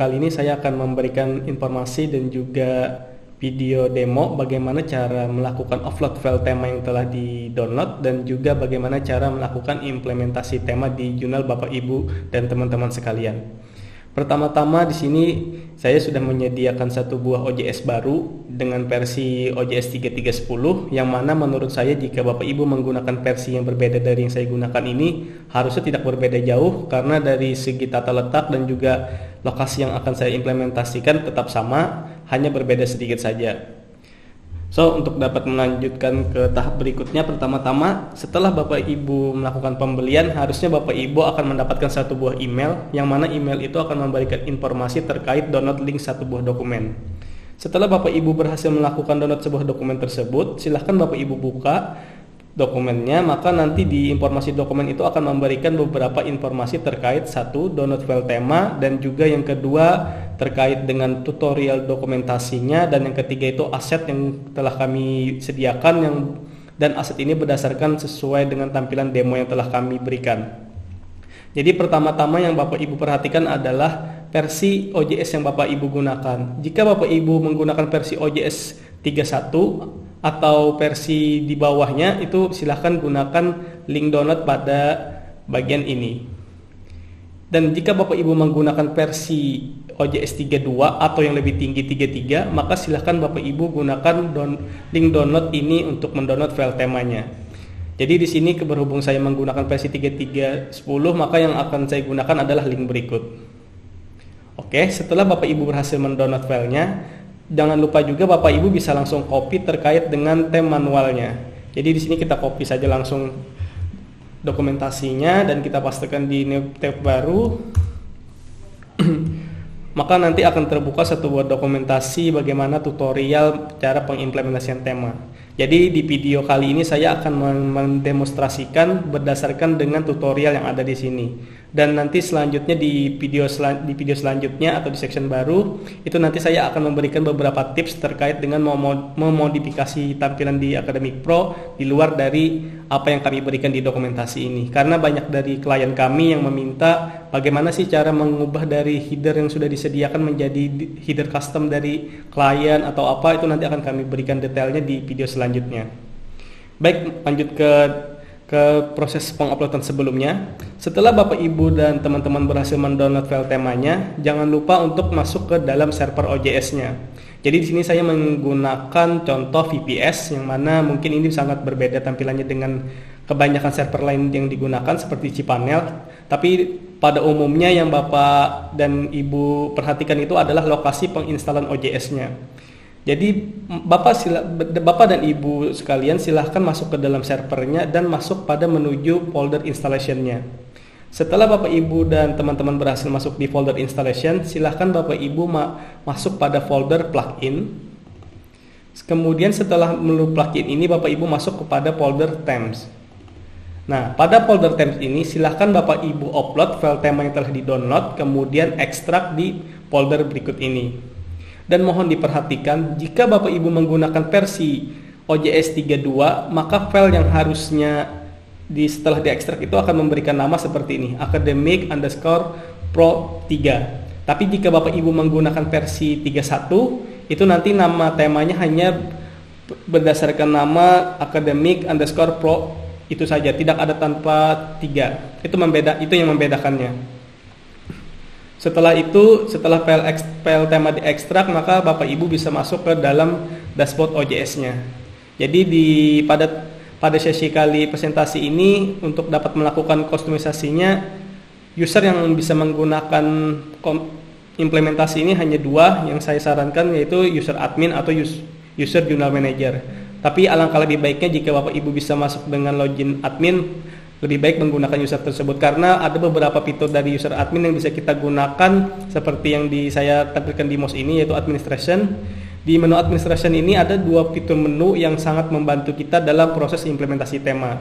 Kali ini saya akan memberikan informasi dan juga video demo bagaimana cara melakukan offload file tema yang telah di-download dan juga bagaimana cara melakukan implementasi tema di jurnal Bapak Ibu dan teman-teman sekalian. Pertama-tama di sini saya sudah menyediakan satu buah OJS baru dengan versi OJS 3310 yang mana menurut saya jika Bapak Ibu menggunakan versi yang berbeda dari yang saya gunakan ini harusnya tidak berbeda jauh, karena dari segi tata letak dan juga lokasi yang akan saya implementasikan tetap sama, hanya berbeda sedikit saja. So, untuk dapat melanjutkan ke tahap berikutnya, pertama-tama setelah Bapak Ibu melakukan pembelian, harusnya Bapak Ibu akan mendapatkan satu buah email, yang mana email itu akan memberikan informasi terkait download link satu buah dokumen. Setelah Bapak Ibu berhasil melakukan download sebuah dokumen tersebut, silahkan Bapak Ibu buka dokumennya, maka nanti di informasi dokumen itu akan memberikan beberapa informasi terkait satu, download file tema, dan juga yang kedua terkait dengan tutorial dokumentasinya, dan yang ketiga itu aset yang telah kami sediakan dan aset ini berdasarkan sesuai dengan tampilan demo yang telah kami berikan. Jadi pertama-tama yang Bapak Ibu perhatikan adalah versi OJS yang Bapak Ibu gunakan. Jika Bapak Ibu menggunakan versi OJS 31 atau versi di bawahnya, itu silahkan gunakan link download pada bagian ini. Dan jika Bapak Ibu menggunakan versi OJS 32 atau yang lebih tinggi 33, maka silahkan Bapak Ibu gunakan link download ini untuk mendownload file temanya. Jadi di sini berhubung saya menggunakan versi 3310, maka yang akan saya gunakan adalah link berikut. Oke, setelah Bapak Ibu berhasil mendownload filenya, jangan lupa juga Bapak Ibu bisa langsung copy terkait dengan tem manualnya. Jadi di sini kita copy saja langsung dokumentasinya dan kita pastekan di new tab baru. Maka nanti akan terbuka satu buah dokumentasi bagaimana tutorial cara pengimplementasian tema. Jadi di video kali ini saya akan mendemonstrasikan berdasarkan dengan tutorial yang ada di sini. Dan nanti selanjutnya di video selanjutnya atau di section baru itu nanti saya akan memberikan beberapa tips terkait dengan memodifikasi tampilan di Academic Pro di luar dari apa yang kami berikan di dokumentasi ini. Karena banyak dari klien kami yang meminta bagaimana sih cara mengubah dari header yang sudah disediakan menjadi header custom dari klien atau apa, itu nanti akan kami berikan detailnya di video selanjutnya. Baik, lanjut ke proses penguploadan sebelumnya. Setelah Bapak Ibu dan teman-teman berhasil mendownload file temanya, jangan lupa untuk masuk ke dalam server OJS-nya. Jadi di sini saya menggunakan contoh VPS yang mana mungkin ini sangat berbeda tampilannya dengan kebanyakan server lain yang digunakan seperti cPanel. Tapi pada umumnya yang Bapak dan Ibu perhatikan itu adalah lokasi penginstalan OJS-nya. Jadi Bapak dan Ibu sekalian silahkan masuk ke dalam servernya dan masuk pada menuju folder installation-nya. Setelah Bapak Ibu dan teman-teman berhasil masuk di folder installation, silahkan Bapak Ibu masuk pada folder plugin. Kemudian setelah menu plugin ini Bapak Ibu masuk kepada folder themes. Nah, pada folder themes ini silahkan Bapak Ibu upload file tema yang telah di-download, kemudian ekstrak di folder berikut ini. Dan mohon diperhatikan, jika Bapak Ibu menggunakan versi OJS 32, maka file yang harusnya setelah diekstrak itu akan memberikan nama seperti ini, academic_pro 3. Tapi jika Bapak Ibu menggunakan versi 31, itu nanti nama temanya hanya berdasarkan nama academic_pro itu saja, tidak ada tanpa 3. Itu yang membedakannya. Setelah file tema diekstrak, maka Bapak Ibu bisa masuk ke dalam dashboard OJS-nya. Jadi pada sesi kali presentasi ini untuk dapat melakukan kustomisasinya, user yang bisa menggunakan implementasi ini hanya dua yang saya sarankan, yaitu user admin atau user journal manager. Tapi alangkah lebih baiknya jika Bapak Ibu bisa masuk dengan login admin, lebih baik menggunakan user tersebut karena ada beberapa fitur dari user admin yang bisa kita gunakan seperti yang saya tampilkan di mouse ini, yaitu administration. Di menu administration ini ada dua fitur menu yang sangat membantu kita dalam proses implementasi tema.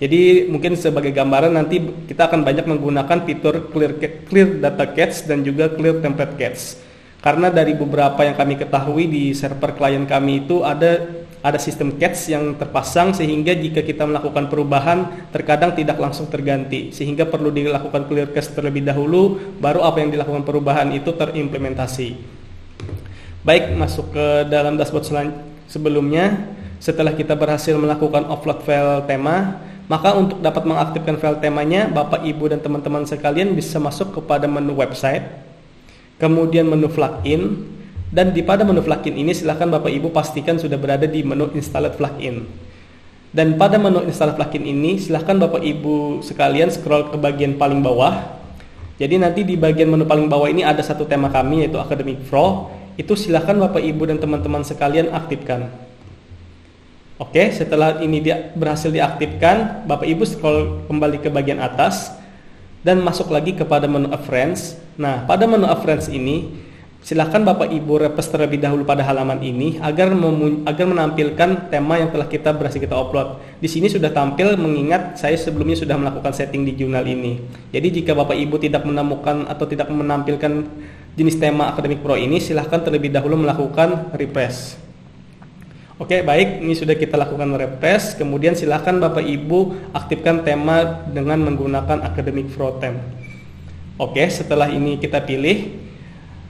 Jadi mungkin sebagai gambaran nanti kita akan banyak menggunakan fitur clear data cache dan juga clear template cache. Karena dari beberapa yang kami ketahui di server klien kami itu ada ada sistem cache yang terpasang sehingga jika kita melakukan perubahan terkadang tidak langsung terganti, sehingga perlu dilakukan clear cache terlebih dahulu baru apa yang dilakukan perubahan itu terimplementasi. Baik, masuk ke dalam dashboard sebelumnya. Setelah kita berhasil melakukan offload file tema, maka untuk dapat mengaktifkan file temanya, Bapak, Ibu, dan teman-teman sekalian bisa masuk kepada menu website, kemudian menu plugin, dan pada menu plugin ini silahkan Bapak Ibu pastikan sudah berada di menu installed plugin. Dan pada menu installed plugin ini silahkan Bapak Ibu sekalian scroll ke bagian paling bawah. Jadi nanti di bagian menu paling bawah ini ada satu tema kami, yaitu Academic Pro. Itu silahkan Bapak Ibu dan teman-teman sekalian aktifkan. Oke, setelah ini berhasil diaktifkan, Bapak Ibu scroll kembali ke bagian atas dan masuk lagi kepada menu Friends. Nah, pada menu Friends ini silakan Bapak Ibu refresh terlebih dahulu pada halaman ini agar menampilkan tema yang telah kita berhasil kita upload. Di sini sudah tampil, mengingat saya sebelumnya sudah melakukan setting di jurnal ini. Jadi jika Bapak Ibu tidak menemukan atau tidak menampilkan jenis tema Academic Pro ini, silahkan terlebih dahulu melakukan refresh. Oke, baik, ini sudah kita lakukan refresh. Kemudian silahkan Bapak Ibu aktifkan tema dengan menggunakan Academic Pro Theme. Oke, setelah ini kita pilih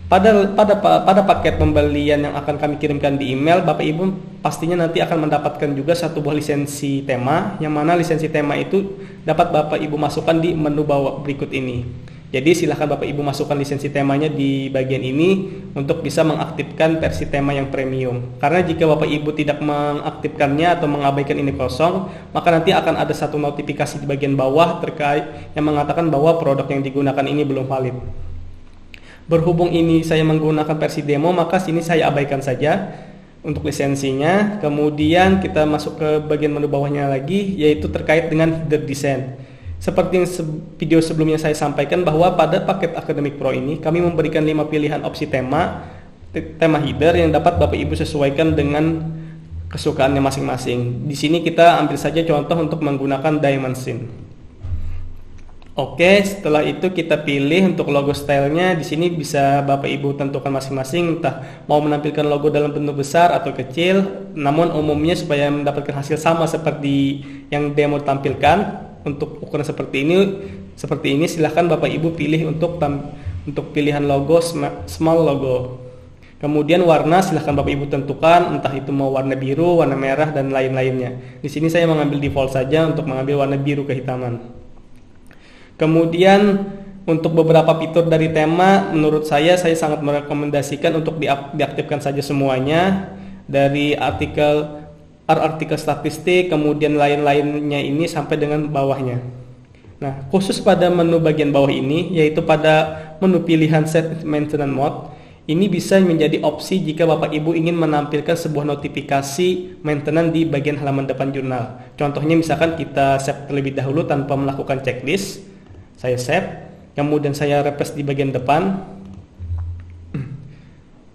pada paket pembelian yang akan kami kirimkan di email, Bapak Ibu pastinya nanti akan mendapatkan juga satu buah lisensi tema, yang mana lisensi tema itu dapat Bapak Ibu masukkan di menu bawah berikut ini. Jadi silahkan Bapak Ibu masukkan lisensi temanya di bagian ini untuk bisa mengaktifkan versi tema yang premium. Karena jika Bapak Ibu tidak mengaktifkannya atau mengabaikan ini kosong, maka nanti akan ada satu notifikasi di bagian bawah terkait yang mengatakan bahwa produk yang digunakan ini belum valid. Berhubung ini saya menggunakan versi demo, maka sini saya abaikan saja untuk lisensinya. Kemudian kita masuk ke bagian menu bawahnya lagi, yaitu terkait dengan header design. Seperti yang video sebelumnya saya sampaikan bahwa pada paket Academic Pro ini kami memberikan 5 pilihan opsi tema header yang dapat Bapak Ibu sesuaikan dengan kesukaannya masing-masing. Di sini kita ambil saja contoh untuk menggunakan Diamond Scene. Oke, setelah itu kita pilih untuk logo stylenya. Di sini bisa Bapak Ibu tentukan masing-masing, entah mau menampilkan logo dalam bentuk besar atau kecil. Namun umumnya supaya mendapatkan hasil sama seperti yang demo tampilkan, untuk ukuran seperti ini silahkan Bapak Ibu pilih untuk pilihan logo small logo. Kemudian warna silahkan Bapak Ibu tentukan, entah itu mau warna biru, warna merah, dan lain-lainnya. Di sini saya mengambil default saja untuk mengambil warna biru kehitaman. Kemudian untuk beberapa fitur dari tema, menurut saya sangat merekomendasikan untuk diaktifkan saja semuanya, dari artikel statistik, kemudian lain-lainnya ini sampai dengan bawahnya. Nah, khusus pada menu bagian bawah ini, yaitu pada menu pilihan Set Maintenance Mode, ini bisa menjadi opsi jika Bapak Ibu ingin menampilkan sebuah notifikasi maintenance di bagian halaman depan jurnal. Contohnya misalkan kita save terlebih dahulu tanpa melakukan checklist. Saya save, kemudian saya refresh di bagian depan.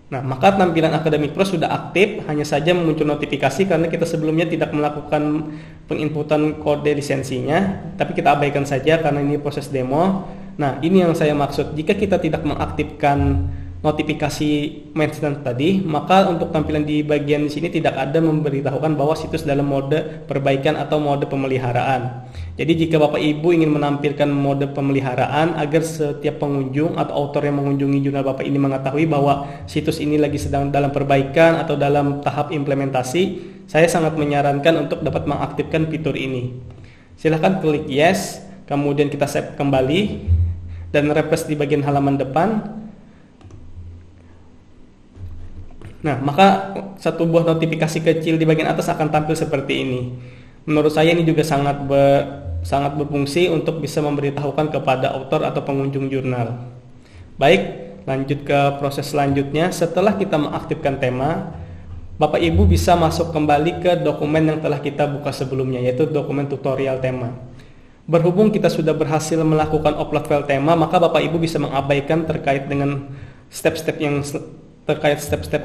Nah, maka tampilan Academic Pro sudah aktif, hanya saja muncul notifikasi karena kita sebelumnya tidak melakukan penginputan kode lisensinya, tapi kita abaikan saja karena ini proses demo. Nah, ini yang saya maksud, jika kita tidak mengaktifkan notifikasi maintenance tadi, maka untuk tampilan di bagian sini tidak ada memberitahukan bahwa situs dalam mode perbaikan atau mode pemeliharaan. Jadi jika Bapak Ibu ingin menampilkan mode pemeliharaan agar setiap pengunjung atau author yang mengunjungi jurnal Bapak ini mengetahui bahwa situs ini lagi sedang dalam perbaikan atau dalam tahap implementasi, saya sangat menyarankan untuk dapat mengaktifkan fitur ini. Silahkan klik yes, kemudian kita save kembali dan refresh di bagian halaman depan. Nah, maka satu buah notifikasi kecil di bagian atas akan tampil seperti ini. Menurut saya ini juga sangat berfungsi untuk bisa memberitahukan kepada author atau pengunjung jurnal. Baik, lanjut ke proses selanjutnya. Setelah kita mengaktifkan tema, Bapak Ibu bisa masuk kembali ke dokumen yang telah kita buka sebelumnya, yaitu dokumen tutorial tema. Berhubung kita sudah berhasil melakukan upload file tema, maka Bapak Ibu bisa mengabaikan terkait dengan step-step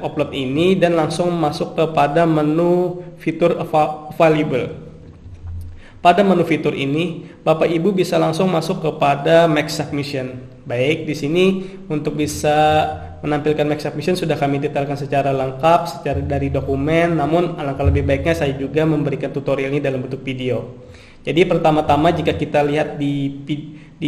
upload ini dan langsung masuk kepada menu fitur available. Pada menu fitur ini, Bapak Ibu bisa langsung masuk kepada Make Submission. Baik, di sini untuk bisa menampilkan Make Submission sudah kami detailkan secara lengkap secara dari dokumen, namun alangkah lebih baiknya saya juga memberikan tutorial ini dalam bentuk video. Jadi pertama-tama jika kita lihat di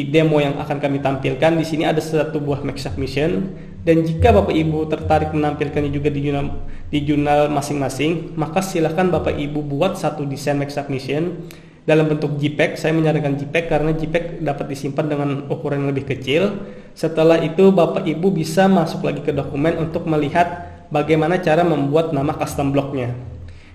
demo yang akan kami tampilkan, di sini ada satu buah Make Submission, dan jika Bapak Ibu tertarik menampilkannya juga di jurnal masing-masing, maka silahkan Bapak Ibu buat satu desain Make Submission dalam bentuk JPEG. Saya menyarankan JPEG karena JPEG dapat disimpan dengan ukuran yang lebih kecil. Setelah itu Bapak Ibu bisa masuk lagi ke dokumen untuk melihat bagaimana cara membuat nama custom blocknya.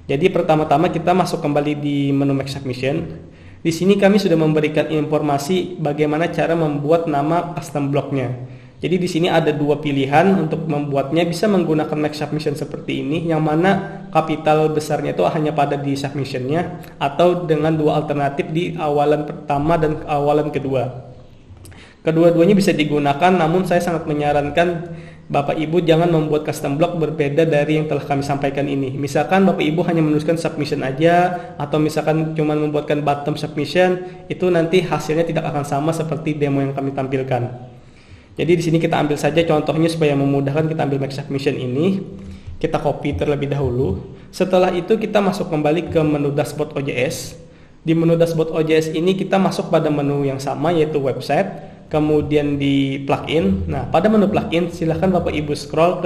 Jadi pertama-tama kita masuk kembali di menu Make Submission. Di sini kami sudah memberikan informasi bagaimana cara membuat nama custom blocknya. Jadi di sini ada dua pilihan untuk membuatnya, bisa menggunakan Make Submission seperti ini, yang mana kapital besarnya itu hanya pada di submissionnya, atau dengan dua alternatif di awalan pertama dan awalan kedua. Kedua-duanya bisa digunakan, namun saya sangat menyarankan Bapak Ibu jangan membuat custom block berbeda dari yang telah kami sampaikan ini. Misalkan Bapak Ibu hanya menuliskan submission aja, atau misalkan cuma membuatkan bottom submission, itu nanti hasilnya tidak akan sama seperti demo yang kami tampilkan. Jadi di sini kita ambil saja contohnya supaya memudahkan. Kita ambil Make Submission ini, kita copy terlebih dahulu. Setelah itu kita masuk kembali ke menu Dashboard OJS. Di menu Dashboard OJS ini kita masuk pada menu yang sama, yaitu website, kemudian di plugin. Nah, pada menu plugin silahkan Bapak Ibu scroll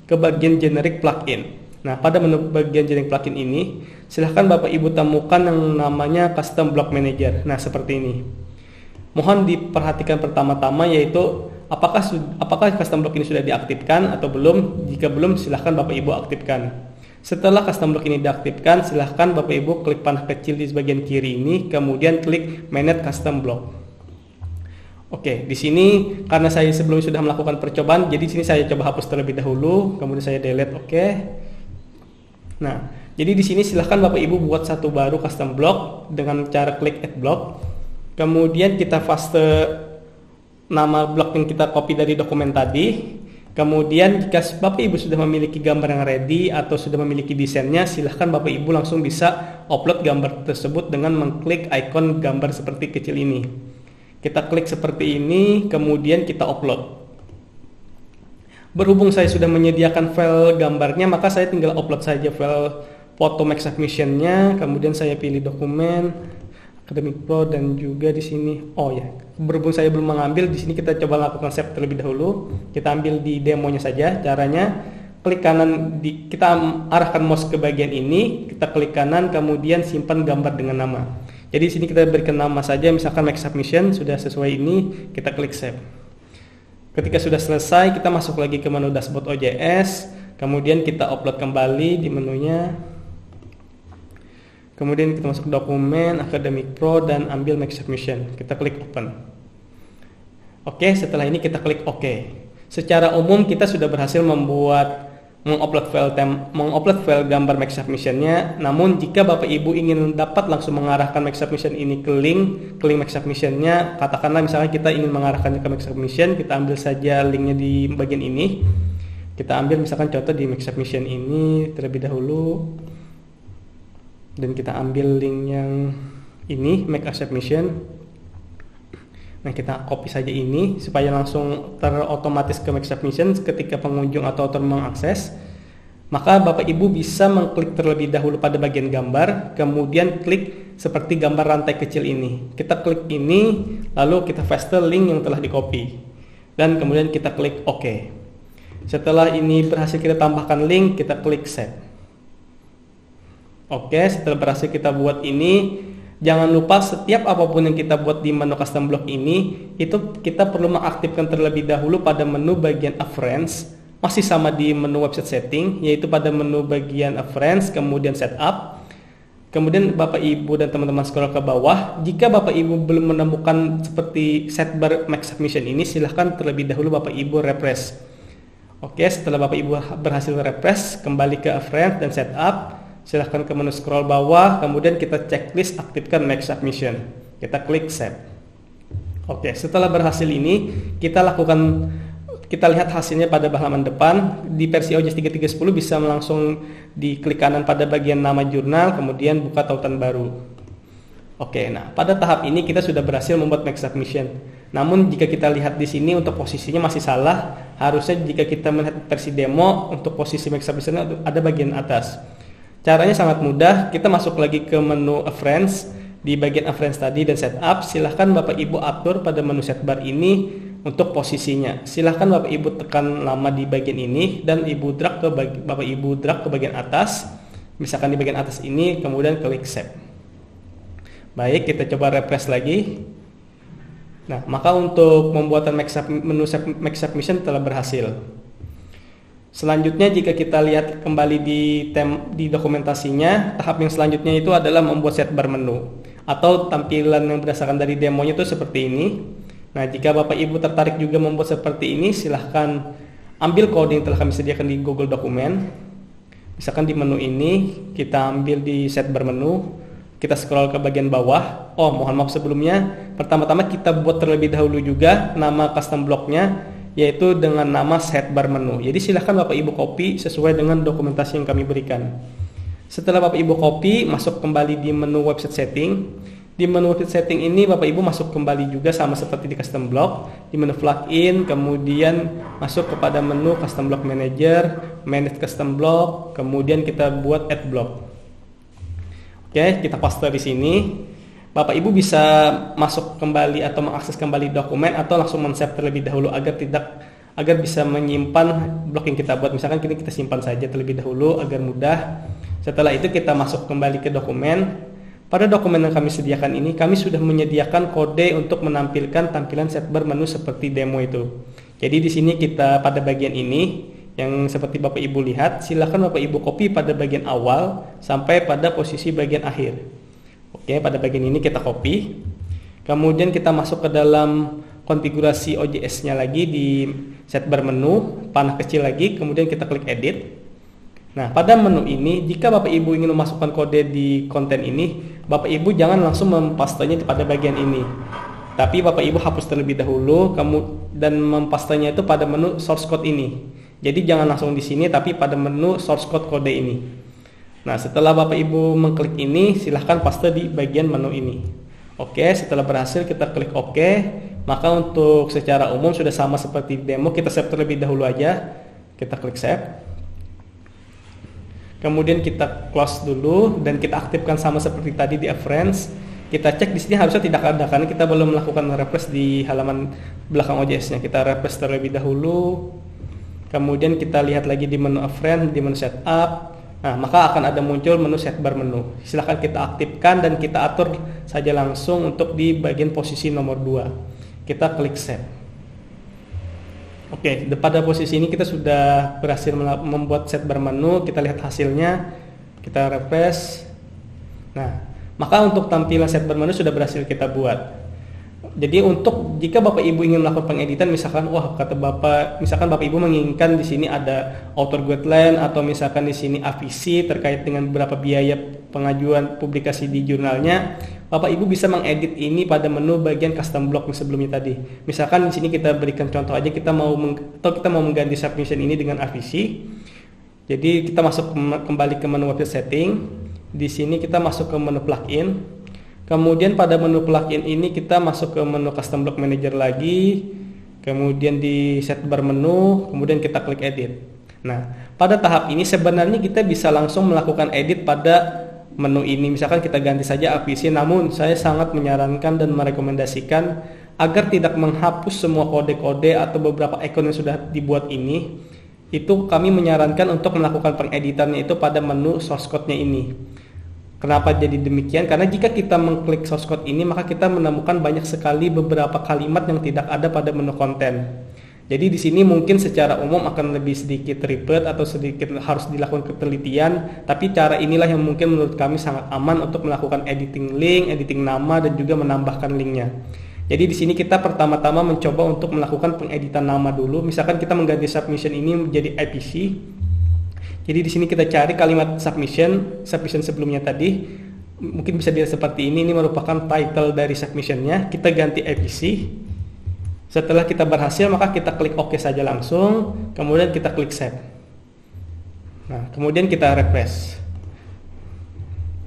ke bagian generic plugin. Nah, pada menu bagian generic plugin ini silahkan Bapak Ibu temukan yang namanya Custom Block Manager. Nah, seperti ini. Mohon diperhatikan pertama-tama yaitu apakah custom block ini sudah diaktifkan atau belum. Jika belum, silahkan Bapak Ibu aktifkan. Setelah custom block ini diaktifkan, silahkan Bapak Ibu klik panah kecil di bagian kiri ini, kemudian klik Manage Custom Block. Oke, di sini karena saya sebelumnya sudah melakukan percobaan, jadi di sini saya coba hapus terlebih dahulu, kemudian saya delete. Oke. Nah, jadi di sini silahkan Bapak Ibu buat satu baru custom block dengan cara klik Add Block. Kemudian kita paste nama blok yang kita copy dari dokumen tadi. Kemudian jika Bapak Ibu sudah memiliki gambar yang ready atau sudah memiliki desainnya, silahkan Bapak Ibu langsung bisa upload gambar tersebut dengan mengklik icon gambar seperti kecil ini. Kita klik seperti ini, kemudian kita upload. Berhubung saya sudah menyediakan file gambarnya, maka saya tinggal upload saja file foto Make Submission-nya. Kemudian saya pilih dokumen Academic Pro, dan juga di sini berhubung saya belum mengambil, di sini kita coba lakukan save terlebih dahulu. Kita ambil di demonya saja. Caranya klik kanan, kita arahkan mouse ke bagian ini, kita klik kanan, kemudian simpan gambar dengan nama. Jadi di sini kita berikan nama saja, misalkan Make Submission, sudah sesuai ini, kita klik save. Ketika sudah selesai, kita masuk lagi ke menu Dashboard OJS, kemudian kita upload kembali di menunya. Kemudian kita masuk dokumen Academic Pro dan ambil Make Submission. Kita klik Open. Oke, setelah ini kita klik OK. Secara umum kita sudah berhasil mengupload file gambar Make Submission-nya. Namun jika Bapak Ibu ingin dapat langsung mengarahkan Make Submission ini ke link Make Submission-nya, katakanlah misalnya kita ingin mengarahkannya ke Make Submission, kita ambil saja linknya di bagian ini. Kita ambil misalkan contoh di Make Submission ini terlebih dahulu. Dan kita ambil link yang ini, Make a Submission. Nah, kita copy saja ini supaya langsung terotomatis ke Make Submission ketika pengunjung atau author mengakses. Maka Bapak Ibu bisa mengklik terlebih dahulu pada bagian gambar, kemudian klik seperti gambar rantai kecil ini. Kita klik ini, lalu kita paste link yang telah di-copy. Dan kemudian kita klik OK. Setelah ini berhasil kita tambahkan link, kita klik Save. Oke, setelah berhasil kita buat ini, jangan lupa setiap apapun yang kita buat di menu custom block ini, itu kita perlu mengaktifkan terlebih dahulu pada menu bagian Appearance, masih sama di menu website setting, yaitu pada menu bagian Appearance, kemudian Setup. Kemudian Bapak Ibu dan teman-teman scroll ke bawah. Jika Bapak Ibu belum menemukan seperti setbar Make Submission ini, silahkan terlebih dahulu Bapak Ibu refresh. Oke, setelah Bapak Ibu berhasil refresh, kembali ke Appearance dan Setup. Silahkan ke menu scroll bawah, kemudian kita checklist aktifkan Make Submission. Kita klik Save. Oke, setelah berhasil ini, kita lihat hasilnya pada halaman depan. Di versi OJS 3310 bisa langsung diklik kanan pada bagian nama jurnal, kemudian buka tautan baru. Oke, nah pada tahap ini kita sudah berhasil membuat make submission. Namun jika kita lihat di sini untuk posisinya masih salah. Harusnya jika kita melihat versi demo untuk posisi make submission ada bagian atas. Caranya sangat mudah. Kita masuk lagi ke menu A Friends. Di bagian A Friends tadi dan setup, silahkan Bapak Ibu atur pada menu setbar ini untuk posisinya. Silahkan Bapak Ibu tekan nama di bagian ini dan Bapak Ibu drag ke bagian atas. Misalkan di bagian atas ini, kemudian klik save. Baik, kita coba refresh lagi. Nah, maka untuk pembuatan menu make submission telah berhasil. Selanjutnya jika kita lihat kembali di dokumentasinya, tahap yang selanjutnya itu adalah membuat setbar menu atau tampilan yang berdasarkan dari demonya itu seperti ini. Nah, jika Bapak Ibu tertarik juga membuat seperti ini, silahkan ambil kode yang telah kami sediakan di Google Dokumen. Misalkan di menu ini kita ambil di setbar menu. Kita scroll ke bagian bawah. Oh, mohon maaf sebelumnya. Pertama-tama kita buat terlebih dahulu juga nama custom blocknya, yaitu dengan nama setbar menu. Jadi silahkan Bapak Ibu copy sesuai dengan dokumentasi yang kami berikan. Setelah Bapak Ibu copy, masuk kembali di menu website setting. Di menu website setting ini Bapak Ibu masuk kembali juga sama seperti di custom block. Di menu plugin, kemudian masuk kepada menu custom block manager, manage custom block, kemudian kita buat add block. Oke, kita paste di sini. Bapak Ibu bisa masuk kembali atau mengakses kembali dokumen atau langsung men-save terlebih dahulu agar bisa menyimpan blok yang kita buat. Misalkan kita simpan saja terlebih dahulu agar mudah. Setelah itu kita masuk kembali ke dokumen. Pada dokumen yang kami sediakan ini, kami sudah menyediakan kode untuk menampilkan tampilan setbar menu seperti demo itu. Jadi di sini kita pada bagian ini yang seperti Bapak Ibu lihat, silakan Bapak Ibu copy pada bagian awal sampai pada posisi bagian akhir. Oke, pada bagian ini kita copy. Kemudian kita masuk ke dalam konfigurasi OJS-nya lagi di setbar menu, panah kecil lagi, kemudian kita klik edit. Nah, pada menu ini, jika Bapak Ibu ingin memasukkan kode di konten ini, Bapak Ibu jangan langsung mempastenya pada bagian ini. Tapi Bapak Ibu hapus terlebih dahulu dan mempastenya itu pada menu source code ini. Jadi jangan langsung di sini tapi pada menu source code kode ini. Nah, setelah Bapak Ibu mengklik ini, silahkan paste di bagian menu ini. Oke, setelah berhasil kita klik OK. Maka untuk secara umum sudah sama seperti demo, kita save terlebih dahulu aja. Kita klik save. Kemudian kita close dulu dan kita aktifkan sama seperti tadi di Friends. Kita cek di sini harusnya tidak ada karena kita belum melakukan refresh di halaman belakang OJS-nya. Kita refresh terlebih dahulu. Kemudian kita lihat lagi di menu Friends, di menu setup. Nah, maka akan ada muncul menu setbar menu. Silahkan kita aktifkan dan kita atur saja langsung untuk di bagian posisi nomor 2. Kita klik set. Oke, pada posisi ini kita sudah berhasil membuat setbar menu. Kita lihat hasilnya. Kita refresh. Nah, maka untuk tampilan setbar menu sudah berhasil kita buat. Jadi untuk jika Bapak Ibu ingin melakukan pengeditan, misalkan kata Bapak, misalkan Bapak Ibu menginginkan di sini ada author guideline atau misalkan di sini AVC terkait dengan berapa biaya pengajuan publikasi di jurnalnya, Bapak Ibu bisa mengedit ini pada menu bagian custom block yang sebelumnya tadi. Misalkan di sini kita berikan contoh aja, kita mau mengganti submission ini dengan AVC. Jadi kita masuk kembali ke menu website setting. Di sini kita masuk ke menu plugin. Kemudian pada menu plugin ini kita masuk ke menu custom block manager lagi, kemudian di setbar menu, kemudian kita klik edit. Nah, pada tahap ini sebenarnya kita bisa langsung melakukan edit pada menu ini. Misalkan kita ganti saja AVC, namun saya sangat menyarankan dan merekomendasikan agar tidak menghapus semua kode-kode atau beberapa icon yang sudah dibuat ini. Itu kami menyarankan untuk melakukan pengeditannya itu pada menu source code-nya ini. Kenapa jadi demikian? Karena jika kita mengklik source code ini, maka kita menemukan banyak sekali beberapa kalimat yang tidak ada pada menu konten. Jadi di sini mungkin secara umum akan lebih sedikit ribet atau sedikit harus dilakukan ketelitian, tapi cara inilah yang mungkin menurut kami sangat aman untuk melakukan editing link, editing nama, dan juga menambahkan linknya. Jadi di sini kita pertama-tama mencoba untuk melakukan pengeditan nama dulu. Misalkan kita mengganti submission ini menjadi IPC. Jadi di sini kita cari kalimat submission sebelumnya tadi, mungkin bisa dilihat seperti ini merupakan title dari submissionnya. Kita ganti IPC. Setelah kita berhasil, maka kita klik OK saja langsung, kemudian kita klik save. Nah, kemudian kita refresh.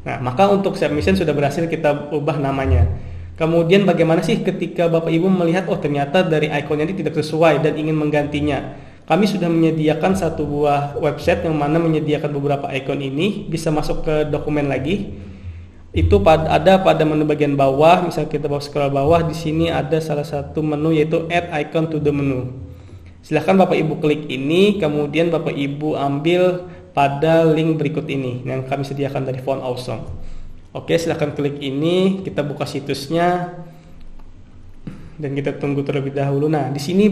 Nah, maka untuk submission sudah berhasil kita ubah namanya. Kemudian bagaimana sih ketika Bapak Ibu melihat oh ternyata dari ikonnya ini tidak sesuai dan ingin menggantinya? Kami sudah menyediakan satu buah website yang mana menyediakan beberapa ikon ini, bisa masuk ke dokumen lagi. Itu ada pada menu bagian bawah, misal kita bawa scroll bawah, di sini ada salah satu menu yaitu add icon to the menu. Silahkan Bapak Ibu klik ini, kemudian Bapak Ibu ambil pada link berikut ini yang kami sediakan dari Font Awesome. Oke, silahkan klik ini, kita buka situsnya dan kita tunggu terlebih dahulu. Nah, di sini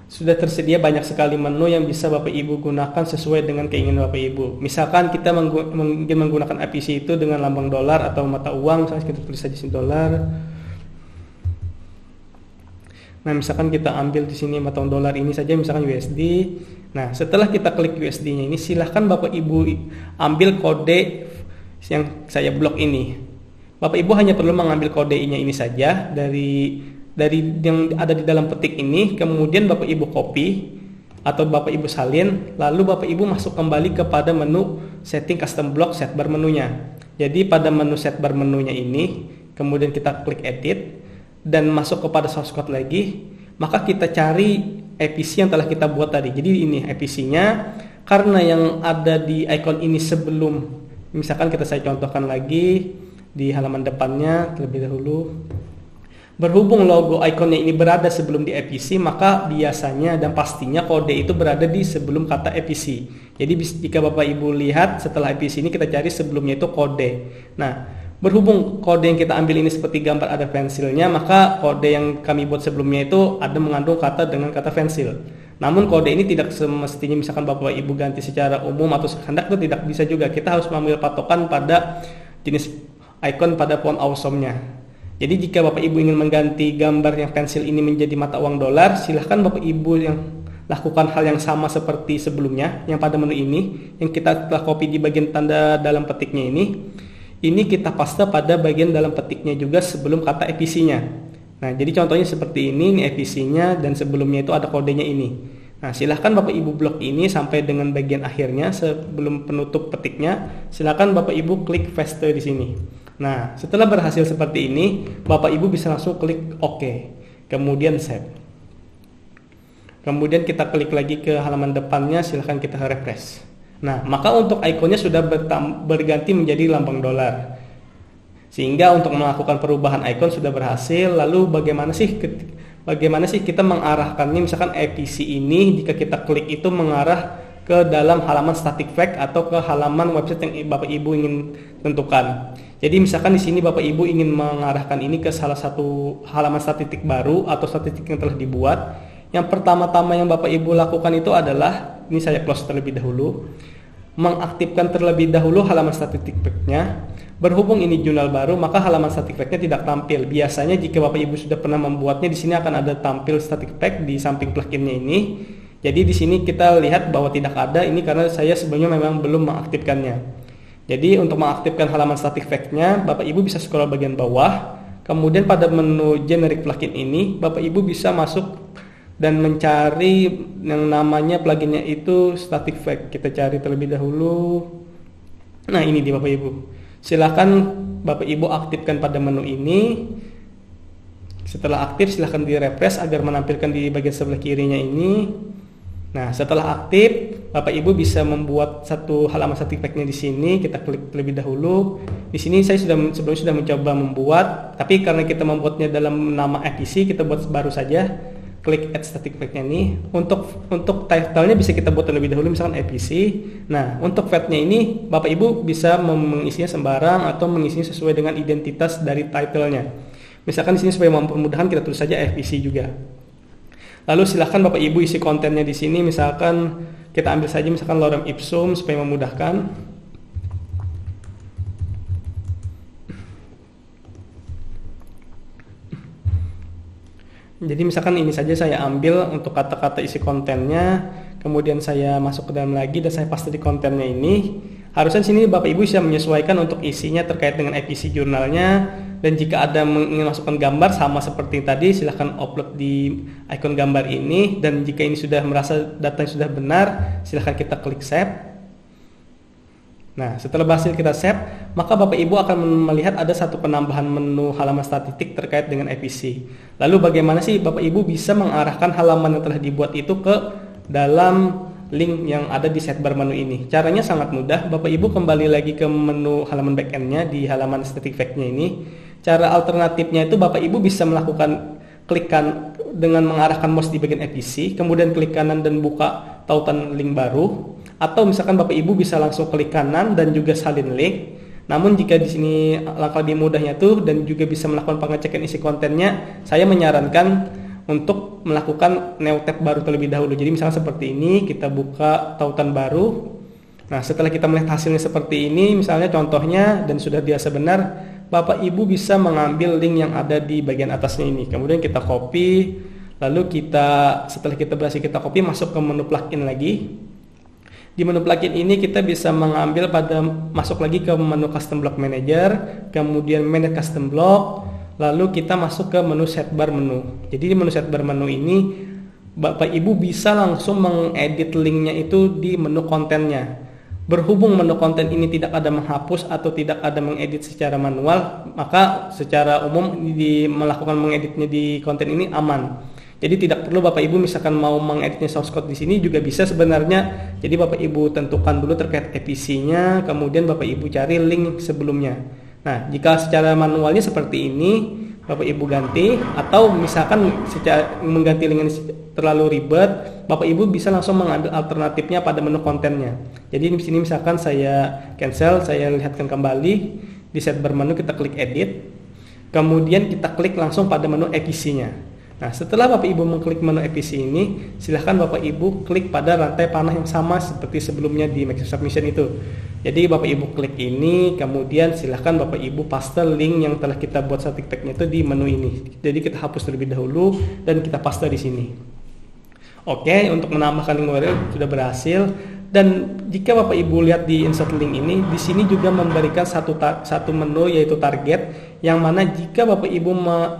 sudah tersedia banyak sekali menu yang bisa Bapak Ibu gunakan sesuai dengan keinginan Bapak Ibu. Misalkan kita ingin menggunakan IPC itu dengan lambang dolar atau mata uang, misalnya kita tulis saja sini dolar. Nah, misalkan kita ambil di sini mata uang dolar ini saja, misalkan USD. Nah, setelah kita klik USD-nya ini, silahkan Bapak Ibu ambil kode yang saya blok ini. Bapak Ibu hanya perlu mengambil kode-nya ini saja dari yang ada di dalam petik ini, kemudian Bapak Ibu copy atau Bapak Ibu salin, lalu Bapak Ibu masuk kembali kepada menu setting custom block set bar menunya. Jadi pada menu set bar menunya ini, kemudian kita klik edit dan masuk kepada source code lagi, maka kita cari IPC yang telah kita buat tadi. Jadi ini IPC-nya, karena yang ada di icon ini sebelum, misalkan saya contohkan lagi di halaman depannya terlebih dahulu. Berhubung logo ikonnya ini berada sebelum di IPC, maka biasanya dan pastinya kode itu berada di sebelum kata IPC. Jadi jika Bapak Ibu lihat setelah IPC ini kita cari sebelumnya itu kode. Nah, berhubung kode yang kita ambil ini seperti gambar ada pensilnya, maka kode yang kami buat sebelumnya itu ada mengandung kata dengan kata pensil. Namun kode ini tidak semestinya misalkan Bapak Ibu ganti secara umum atau sekehendak, itu tidak bisa juga. Kita harus mengambil patokan pada jenis icon pada font awesome-nya. Jadi jika Bapak Ibu ingin mengganti gambar yang pensil ini menjadi mata uang dolar, silahkan Bapak Ibu yang lakukan hal yang sama seperti sebelumnya, yang pada menu ini, yang kita telah copy di bagian tanda dalam petiknya ini kita paste pada bagian dalam petiknya juga sebelum kata IPC-nya. Nah, jadi contohnya seperti ini IPC-nya dan sebelumnya itu ada kodenya ini. Nah, silahkan Bapak Ibu blok ini sampai dengan bagian akhirnya sebelum penutup petiknya, silahkan Bapak Ibu klik paste di sini. Nah, setelah berhasil seperti ini, Bapak Ibu bisa langsung klik OK, kemudian save. Kemudian kita klik lagi ke halaman depannya, silahkan kita refresh. Nah, maka untuk ikonnya sudah berganti menjadi lambang dolar. Sehingga untuk melakukan perubahan ikon sudah berhasil. Lalu bagaimana sih kita mengarahkannya? Misalkan IPC ini jika kita klik itu mengarah ke dalam halaman static fact atau ke halaman website yang Bapak Ibu ingin tentukan. Jadi misalkan di sini Bapak Ibu ingin mengarahkan ini ke salah satu halaman statistik baru atau statistik yang telah dibuat. Yang pertama-tama yang Bapak Ibu lakukan itu adalah, ini saya close terlebih dahulu, mengaktifkan terlebih dahulu halaman statistik fact-nya. Berhubung ini jurnal baru, maka halaman static fact-nya tidak tampil. Biasanya jika Bapak Ibu sudah pernah membuatnya, di sini akan ada tampil static fact di samping plugin-nya ini. Jadi di sini kita lihat bahwa tidak ada, ini karena saya sebelumnya memang belum mengaktifkannya. Jadi untuk mengaktifkan halaman static fact-nya, Bapak Ibu bisa scroll bagian bawah, kemudian pada menu generic plugin ini, Bapak Ibu bisa masuk dan mencari yang namanya pluginnya itu static fact. Kita cari terlebih dahulu. Nah, ini di Bapak Ibu. Silakan Bapak Ibu aktifkan pada menu ini. Setelah aktif, silakan di-refresh agar menampilkan di bagian sebelah kirinya ini. Nah, setelah aktif, Bapak Ibu bisa membuat satu halaman static fact-nya di sini. Kita klik terlebih dahulu. Di sini saya sebelumnya sudah mencoba membuat, tapi karena kita membuatnya dalam nama IPC, kita buat baru saja. Klik add static fact-nya ini. Untuk title-nya bisa kita buat terlebih dahulu, misalkan IPC. Nah, untuk fact-nya ini Bapak Ibu bisa mengisinya sembarang atau mengisinya sesuai dengan identitas dari title-nya. Misalkan di sini supaya mempermudahkan kita tulis saja IPC juga. Lalu silahkan Bapak Ibu isi kontennya di sini, misalkan kita ambil saja misalkan lorem ipsum supaya memudahkan. Jadi misalkan ini saja saya ambil untuk kata-kata isi kontennya, kemudian saya masuk ke dalam lagi dan saya paste di kontennya ini. Harusnya sini Bapak Ibu bisa menyesuaikan untuk isinya terkait dengan IPC jurnalnya. Dan jika ada ingin masukkan gambar sama seperti tadi, silahkan upload di icon gambar ini. Dan jika ini sudah merasa datanya sudah benar, silahkan kita klik save. Nah, setelah berhasil kita save, maka Bapak Ibu akan melihat ada satu penambahan menu halaman statistik terkait dengan EPC. Lalu bagaimana sih Bapak Ibu bisa mengarahkan halaman yang telah dibuat itu ke dalam link yang ada di sidebar menu ini? Caranya sangat mudah. Bapak Ibu kembali lagi ke menu halaman backend-nya di halaman static fact-nya ini. Cara alternatifnya itu Bapak Ibu bisa melakukan klikkan dengan mengarahkan mouse di bagian EPC, kemudian klik kanan dan buka tautan link baru. Atau misalkan Bapak Ibu bisa langsung klik kanan dan juga salin link. Namun jika di sini langkah lebih mudahnya tuh dan juga bisa melakukan pengecekan isi kontennya, saya menyarankan untuk melakukan new tab baru terlebih dahulu. Jadi misalnya seperti ini, kita buka tautan baru. Nah, setelah kita melihat hasilnya seperti ini, misalnya contohnya dan sudah biasa benar, Bapak Ibu bisa mengambil link yang ada di bagian atasnya ini. Kemudian kita copy, lalu setelah kita berhasil kita copy, masuk ke menu plugin lagi. Di menu plugin ini kita bisa masuk lagi ke menu Custom Block Manager, kemudian Manage Custom Block, lalu kita masuk ke menu Sidebar Menu. Jadi di menu Sidebar Menu ini Bapak Ibu bisa langsung mengedit linknya itu di menu kontennya. Berhubung menu konten ini tidak ada menghapus atau tidak ada mengedit secara manual, maka secara umum melakukan mengeditnya di konten ini aman. Jadi tidak perlu Bapak Ibu misalkan mau mengeditnya source code di sini juga bisa sebenarnya. Jadi Bapak Ibu tentukan dulu terkait EPC-nya, kemudian Bapak Ibu cari link sebelumnya. Nah, jika secara manualnya seperti ini, Bapak Ibu ganti, atau misalkan mengganti link ini terlalu ribet, Bapak Ibu bisa langsung mengambil alternatifnya pada menu kontennya. Jadi di sini misalkan saya cancel, saya lihatkan kembali di sidebar menu, kita klik edit, kemudian kita klik langsung pada menu EPC-nya. Nah, setelah Bapak Ibu mengklik menu EPC ini, silahkan Bapak Ibu klik pada rantai panah yang sama seperti sebelumnya di Microsoft Mission itu. Jadi Bapak Ibu klik ini, kemudian silahkan Bapak Ibu paste link yang telah kita buat static pack-nya itu di menu ini. Jadi kita hapus terlebih dahulu dan kita paste di sini. Oke, untuk menambahkan link URL sudah berhasil. Dan jika Bapak Ibu lihat di insert link ini, di sini juga memberikan satu menu yaitu target, yang mana jika Bapak Ibu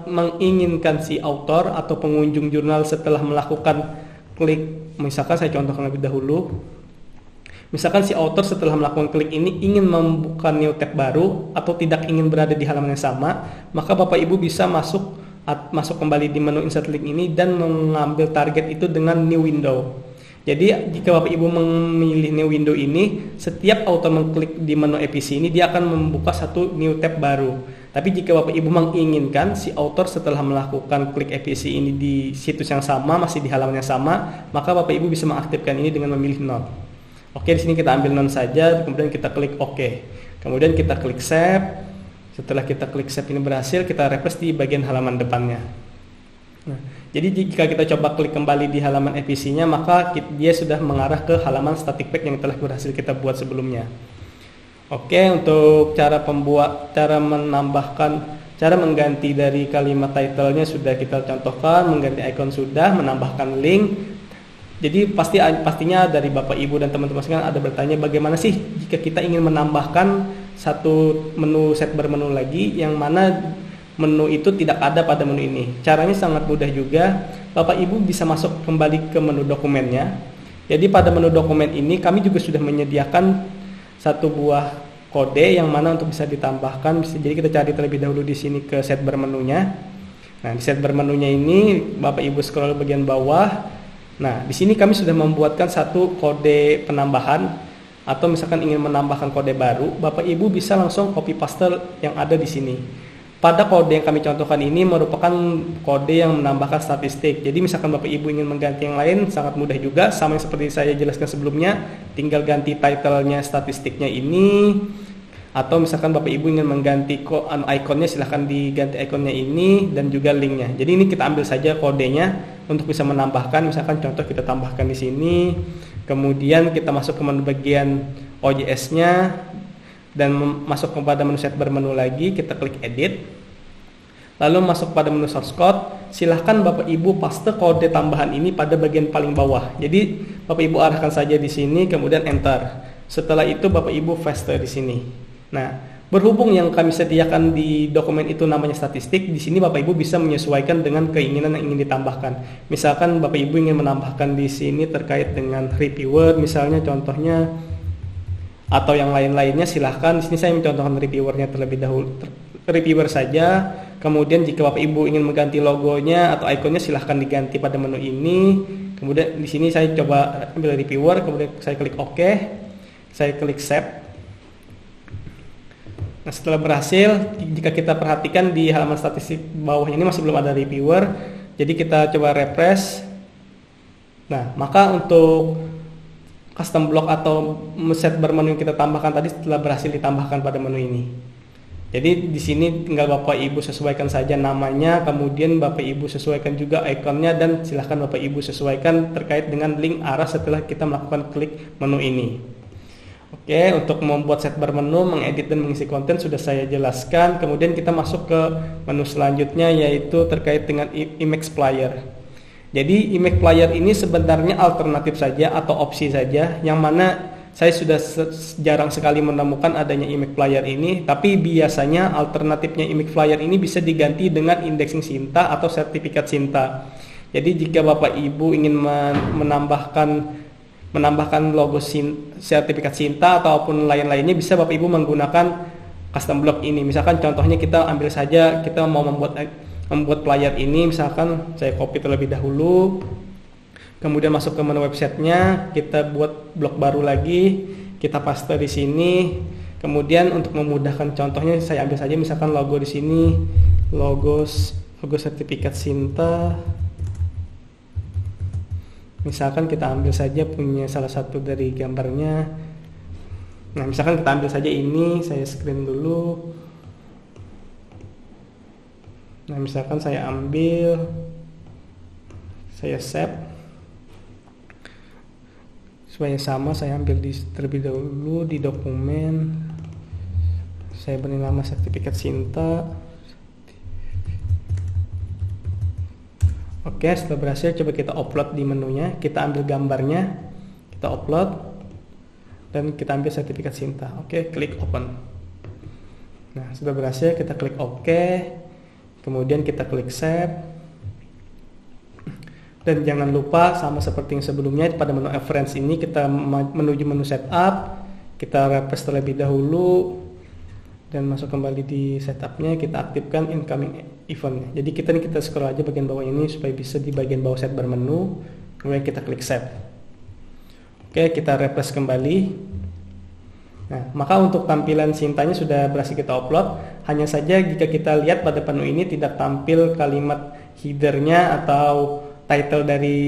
menginginkan si author atau pengunjung jurnal setelah melakukan klik, misalkan saya contohkan lebih dahulu, misalkan si author setelah melakukan klik ini ingin membuka new tab baru atau tidak ingin berada di halaman yang sama, maka Bapak Ibu bisa masuk kembali di menu insert link ini dan mengambil target itu dengan new window. Jadi jika Bapak Ibu memilih new window ini, setiap author mengklik di menu EPC ini dia akan membuka satu new tab baru. Tapi jika Bapak Ibu menginginkan si author setelah melakukan klik EPC ini di situs yang sama, masih di halaman yang sama, maka Bapak Ibu bisa mengaktifkan ini dengan memilih none. Oke, di sini kita ambil none saja, kemudian kita klik OK. Kemudian kita klik save. Setelah kita klik save ini berhasil, kita refresh di bagian halaman depannya. Nah, jadi jika kita coba klik kembali di halaman EPC-nya, maka dia sudah mengarah ke halaman static pack yang telah berhasil kita buat sebelumnya. Oke, untuk cara menambahkan, cara mengganti dari kalimat title-nya sudah kita contohkan, mengganti icon sudah, menambahkan link. Jadi pastinya dari Bapak Ibu dan teman-teman sekalian ada bertanya, bagaimana sih jika kita ingin menambahkan satu menu sidebar menu lagi yang mana menu itu tidak ada pada menu ini. Caranya sangat mudah juga. Bapak Ibu bisa masuk kembali ke menu dokumennya. Jadi pada menu dokumen ini kami juga sudah menyediakan satu buah kode yang mana untuk bisa ditambahkan. Jadi kita cari terlebih dahulu di sini ke sidebar menunya. Nah, di sidebar menunya ini Bapak Ibu scroll bagian bawah. Nah, di sini kami sudah membuatkan satu kode penambahan, atau misalkan ingin menambahkan kode baru, Bapak Ibu bisa langsung copy paste yang ada di sini. Pada kode yang kami contohkan ini merupakan kode yang menambahkan statistik. Jadi misalkan Bapak Ibu ingin mengganti yang lain, sangat mudah juga, sama yang seperti saya jelaskan sebelumnya, tinggal ganti title-nya statistiknya ini, atau misalkan Bapak Ibu ingin mengganti ikonnya, silahkan diganti ikonnya ini dan juga linknya. Jadi ini kita ambil saja kodenya untuk bisa menambahkan, misalkan contoh kita tambahkan di sini, kemudian kita masuk ke menu bagian OJS-nya, dan masuk kepada menu sidebar menu lagi, kita klik edit, lalu masuk pada menu source code. Silahkan Bapak Ibu paste kode tambahan ini pada bagian paling bawah. Jadi Bapak Ibu arahkan saja di sini, kemudian enter. Setelah itu Bapak Ibu paste di sini. Nah, berhubung yang kami sediakan di dokumen itu namanya statistik, di sini Bapak Ibu bisa menyesuaikan dengan keinginan yang ingin ditambahkan. Misalkan Bapak Ibu ingin menambahkan di sini terkait dengan reviewer, misalnya contohnya atau yang lain-lainnya silahkan. Di sini saya mencontohkan reviewernya terlebih dahulu, reviewer saja. Kemudian jika Bapak Ibu ingin mengganti logonya atau ikonnya silahkan diganti pada menu ini. Kemudian di sini saya coba ambil reviewer, kemudian saya klik OK, saya klik save. Nah, setelah berhasil, jika kita perhatikan di halaman statistik bawahnya ini masih belum ada reviewer, jadi kita coba refresh. Nah, maka untuk custom block atau set bermenu yang kita tambahkan tadi setelah berhasil ditambahkan pada menu ini. Jadi di sini tinggal Bapak Ibu sesuaikan saja namanya, kemudian Bapak Ibu sesuaikan juga ikonnya, dan silahkan Bapak Ibu sesuaikan terkait dengan link arah setelah kita melakukan klik menu ini. Oke, untuk membuat set bermenu, mengedit dan mengisi konten sudah saya jelaskan. Kemudian kita masuk ke menu selanjutnya, yaitu terkait dengan image player. Jadi image player ini sebenarnya alternatif saja atau opsi saja, yang mana saya sudah jarang sekali menemukan adanya image player ini. Tapi biasanya alternatifnya image player ini bisa diganti dengan indexing Sinta atau sertifikat Sinta. Jadi jika Bapak Ibu ingin menambahkan logo sertifikat Sinta ataupun lain-lainnya, bisa Bapak Ibu menggunakan custom block ini. Misalkan contohnya kita ambil saja, kita mau membuat player ini, misalkan saya copy terlebih dahulu, kemudian masuk ke menu websitenya, kita buat blok baru lagi, kita paste di sini. Kemudian untuk memudahkan contohnya saya ambil saja misalkan logo di sini, logo sertifikat Sinta. Misalkan kita ambil saja punya salah satu dari gambarnya. Nah, misalkan kita ambil saja ini, saya screen dulu. Nah, misalkan saya ambil, saya save. Supaya sama, saya ambil terlebih dahulu di dokumen. Saya beri nama sertifikat Sinta. Oke, setelah berhasil coba kita upload di menunya, kita ambil gambarnya, kita upload, dan kita ambil sertifikat Sinta. Oke, klik open. Nah, sudah berhasil, kita klik OK, kemudian kita klik save. Dan jangan lupa sama seperti yang sebelumnya, pada menu reference ini kita menuju menu setup, kita refresh terlebih dahulu, dan masuk kembali di setupnya, kita aktifkan incoming event. Jadi kita scroll aja bagian bawah ini supaya bisa di bagian bawah set bermenu, kemudian kita klik save. Oke, kita refresh kembali. Nah, maka untuk tampilan Sintanya sudah berhasil kita upload. Hanya saja jika kita lihat pada menu ini tidak tampil kalimat headernya atau title dari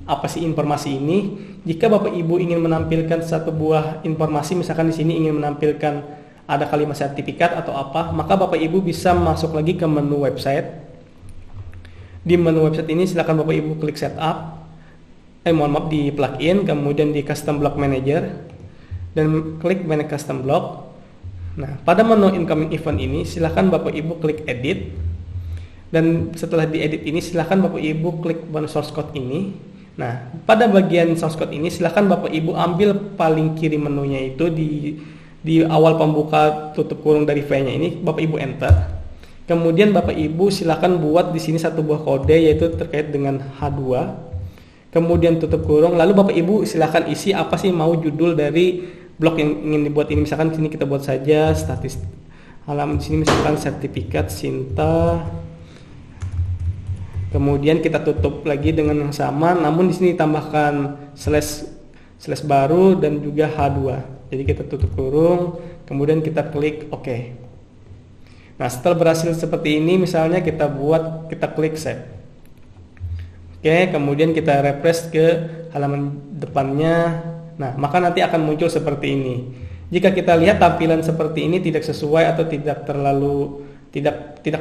apa sih informasi ini. Jika Bapak Ibu ingin menampilkan satu buah informasi, misalkan di sini ingin menampilkan ada kalimat sertifikat atau apa, maka Bapak Ibu bisa masuk lagi ke menu website. Di menu website ini silakan Bapak Ibu klik setup, di plugin, kemudian di custom block manager, dan klik manage custom block. Nah, pada menu incoming event ini silakan Bapak Ibu klik edit, dan setelah diedit ini silakan Bapak Ibu klik menu source code ini. Nah, pada bagian source code ini silakan Bapak Ibu ambil paling kiri menunya, itu di awal pembuka tutup kurung dari V-nya ini, Bapak Ibu enter. Kemudian Bapak Ibu silakan buat di sini satu buah kode, yaitu terkait dengan H2. Kemudian tutup kurung, lalu Bapak Ibu silakan isi apa sih mau judul dari blok yang ingin dibuat ini. Misalkan di sini kita buat saja statistik. Halaman di sini misalkan sertifikat Sinta. Kemudian kita tutup lagi dengan yang sama, namun di sini tambahkan slash baru dan juga H2. Jadi kita tutup kurung, kemudian kita klik OK. Nah, setelah berhasil seperti ini, misalnya kita klik save. Oke, kemudian kita refresh ke halaman depannya. Nah, maka nanti akan muncul seperti ini. Jika kita lihat tampilan seperti ini tidak sesuai atau tidak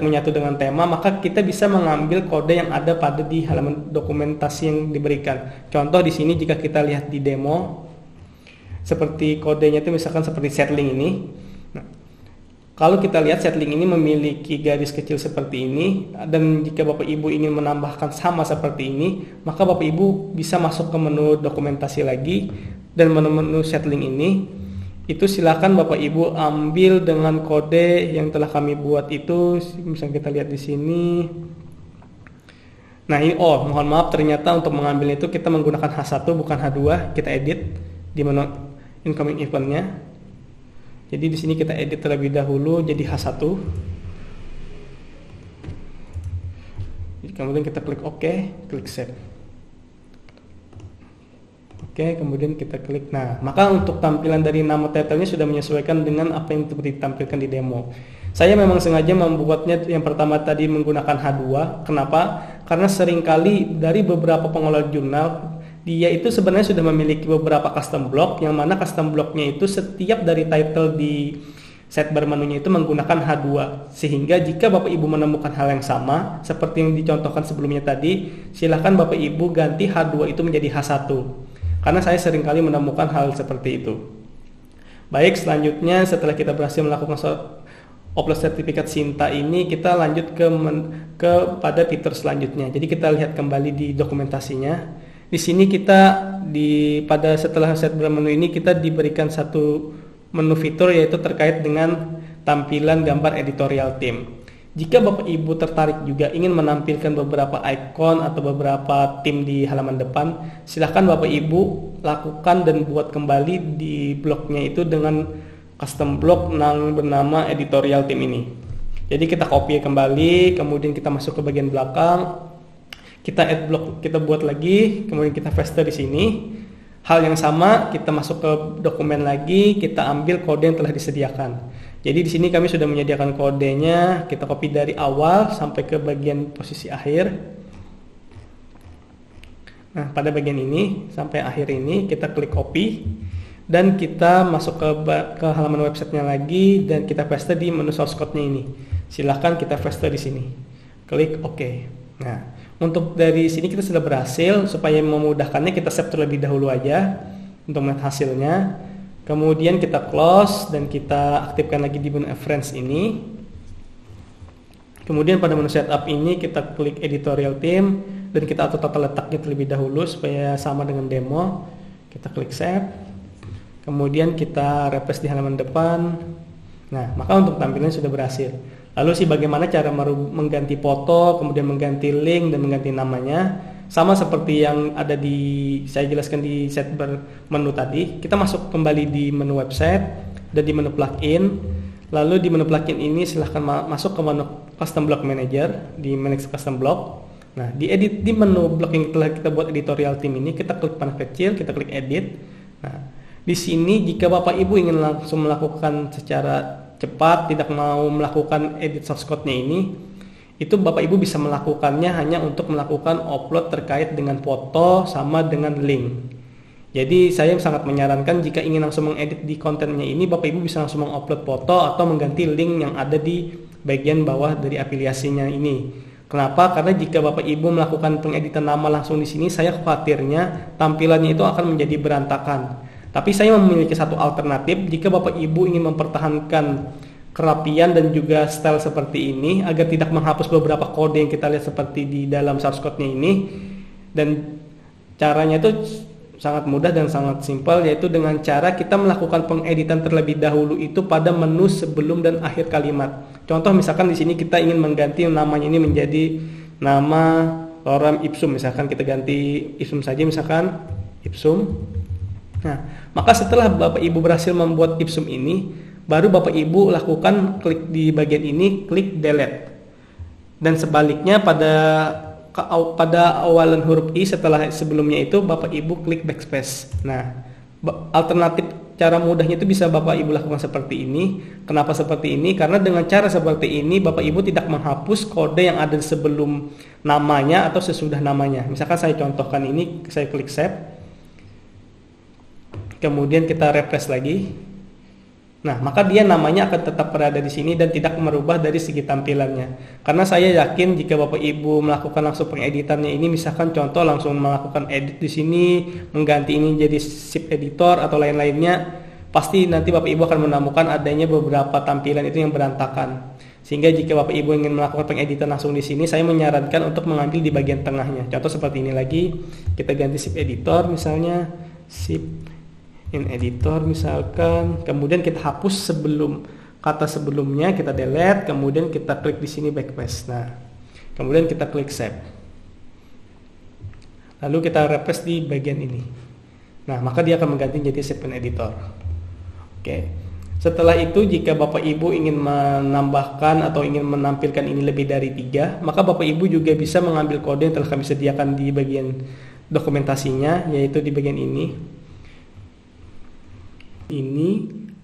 menyatu dengan tema, maka kita bisa mengambil kode yang ada pada di halaman dokumentasi yang diberikan. Contoh di sini jika kita lihat di demo, seperti kodenya itu misalkan seperti setlink ini. Nah, kalau kita lihat setlink ini memiliki garis kecil seperti ini, dan jika Bapak Ibu ingin menambahkan sama seperti ini, maka Bapak Ibu bisa masuk ke menu dokumentasi lagi, dan menu setlink ini itu silakan Bapak Ibu ambil dengan kode yang telah kami buat itu. Misalnya kita lihat di sini. Nah, ini mohon maaf, ternyata untuk mengambil itu kita menggunakan H1 bukan H2. Kita edit di menu incoming eventnya. Jadi di sini kita edit terlebih dahulu jadi H1. Kemudian kita klik OK, klik Save. Oke, kemudian kita klik. Nah, maka untuk tampilan dari nama title-nya sudah menyesuaikan dengan apa yang ditampilkan di demo. Saya memang sengaja membuatnya yang pertama tadi menggunakan H2. Kenapa? Karena seringkali dari beberapa pengelola jurnal, dia itu sebenarnya sudah memiliki beberapa custom block, yang mana custom blocknya itu setiap dari title di sidebar menunya itu menggunakan H2. Sehingga jika Bapak Ibu menemukan hal yang sama, seperti yang dicontohkan sebelumnya tadi, silahkan Bapak Ibu ganti H2 itu menjadi H1. Karena saya seringkali menemukan hal seperti itu. Baik, selanjutnya setelah kita berhasil melakukan upload sertifikat Sinta ini, kita lanjut pada fitur selanjutnya. Jadi kita lihat kembali di dokumentasinya. Di sini kita setelah sidebar menu ini kita diberikan satu menu fitur, yaitu terkait dengan tampilan gambar editorial theme. Jika Bapak Ibu tertarik juga ingin menampilkan beberapa icon atau beberapa theme di halaman depan, silahkan Bapak Ibu lakukan dan buat kembali di blognya itu dengan custom block yang bernama editorial theme ini. Jadi kita copy kembali, kemudian kita masuk ke bagian belakang, kita add block, kita buat lagi, kemudian kita paste di sini. Hal yang sama, kita masuk ke dokumen lagi, kita ambil kode yang telah disediakan. Jadi di sini kami sudah menyediakan kodenya, kita copy dari awal sampai ke bagian posisi akhir. Nah, pada bagian ini sampai akhir ini kita klik copy dan kita masuk ke halaman websitenya lagi dan kita paste di menu source code-nya ini. Silahkan kita paste di sini. Klik OK. Nah, untuk dari sini kita sudah berhasil. Supaya memudahkannya kita save terlebih dahulu aja untuk melihat hasilnya. Kemudian kita close dan kita aktifkan lagi di menu reference ini. Kemudian pada menu setup ini kita klik editorial theme dan kita atur tata letaknya terlebih dahulu supaya sama dengan demo. Kita klik save. Kemudian kita refresh di halaman depan. Nah, maka untuk tampilannya sudah berhasil. Lalu bagaimana cara mengganti foto, kemudian mengganti link dan mengganti namanya. Sama seperti yang ada saya jelaskan di sidebar menu tadi. Kita masuk kembali di menu website dan di menu plugin. Lalu di menu plugin ini silahkan masuk ke menu custom block manager, di manage custom block. Nah, di menu block yang telah kita buat editorial theme ini, kita klik panah kecil, kita klik edit. Nah, di sini jika Bapak Ibu ingin langsung melakukan secara cepat, tidak mau melakukan edit source code-nya ini, itu Bapak Ibu bisa melakukannya hanya untuk melakukan upload terkait dengan foto sama dengan link. Jadi saya sangat menyarankan jika ingin langsung mengedit di kontennya ini, Bapak Ibu bisa langsung mengupload foto atau mengganti link yang ada di bagian bawah dari afiliasinya ini. Kenapa? Karena jika Bapak Ibu melakukan pengeditan nama langsung di sini, saya khawatirnya tampilannya itu akan menjadi berantakan. Tapi saya memiliki satu alternatif, jika Bapak Ibu ingin mempertahankan kerapian dan juga style seperti ini agar tidak menghapus beberapa kode yang kita lihat seperti di dalam source code-nya ini. Dan caranya itu sangat mudah dan sangat simpel, yaitu dengan cara kita melakukan pengeditan terlebih dahulu itu pada menu sebelum dan akhir kalimat. Contoh misalkan di sini kita ingin mengganti namanya ini menjadi nama Lorem Ipsum, misalkan kita ganti Ipsum saja, misalkan Ipsum. Nah, maka setelah Bapak Ibu berhasil membuat Ipsum ini, baru Bapak Ibu lakukan klik di bagian ini, klik delete. Dan sebaliknya pada awalan huruf I sebelumnya itu Bapak Ibu klik backspace. Nah, alternatif cara mudahnya itu bisa Bapak Ibu lakukan seperti ini. Kenapa seperti ini? Karena dengan cara seperti ini Bapak Ibu tidak menghapus kode yang ada sebelum namanya atau sesudah namanya. Misalkan saya contohkan ini, saya klik save. Kemudian kita refresh lagi. Nah, maka dia namanya akan tetap berada di sini dan tidak merubah dari segi tampilannya. Karena saya yakin jika Bapak Ibu melakukan langsung pengeditannya ini, misalkan contoh langsung melakukan edit di sini, mengganti ini jadi zip editor atau lain-lainnya, pasti nanti Bapak Ibu akan menemukan adanya beberapa tampilan itu yang berantakan. Sehingga jika Bapak Ibu ingin melakukan pengeditan langsung di sini, saya menyarankan untuk mengambil di bagian tengahnya. Contoh seperti ini lagi, kita ganti zip editor misalnya, zip in editor misalkan, kemudian kita hapus kata sebelumnya, kita delete, kemudian kita klik di sini backpaste. Nah, kemudian kita klik save. Lalu kita refresh di bagian ini. Nah, maka dia akan mengganti jadi zip in editor. Oke. Setelah itu, jika Bapak Ibu ingin menambahkan atau ingin menampilkan ini lebih dari 3, maka Bapak Ibu juga bisa mengambil kode yang telah kami sediakan di bagian dokumentasinya, yaitu di bagian ini,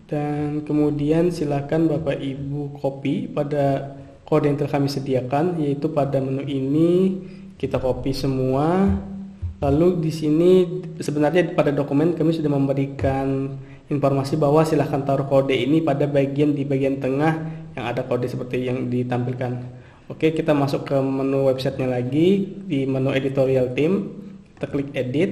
dan kemudian silakan Bapak Ibu copy pada kode yang telah kami sediakan, yaitu pada menu ini kita copy semua. Lalu di sini sebenarnya pada dokumen kami sudah memberikan informasi bahwa silahkan taruh kode ini pada di bagian tengah yang ada kode seperti yang ditampilkan. Oke, kita masuk ke menu websitenya lagi. Di menu editorial theme kita klik edit,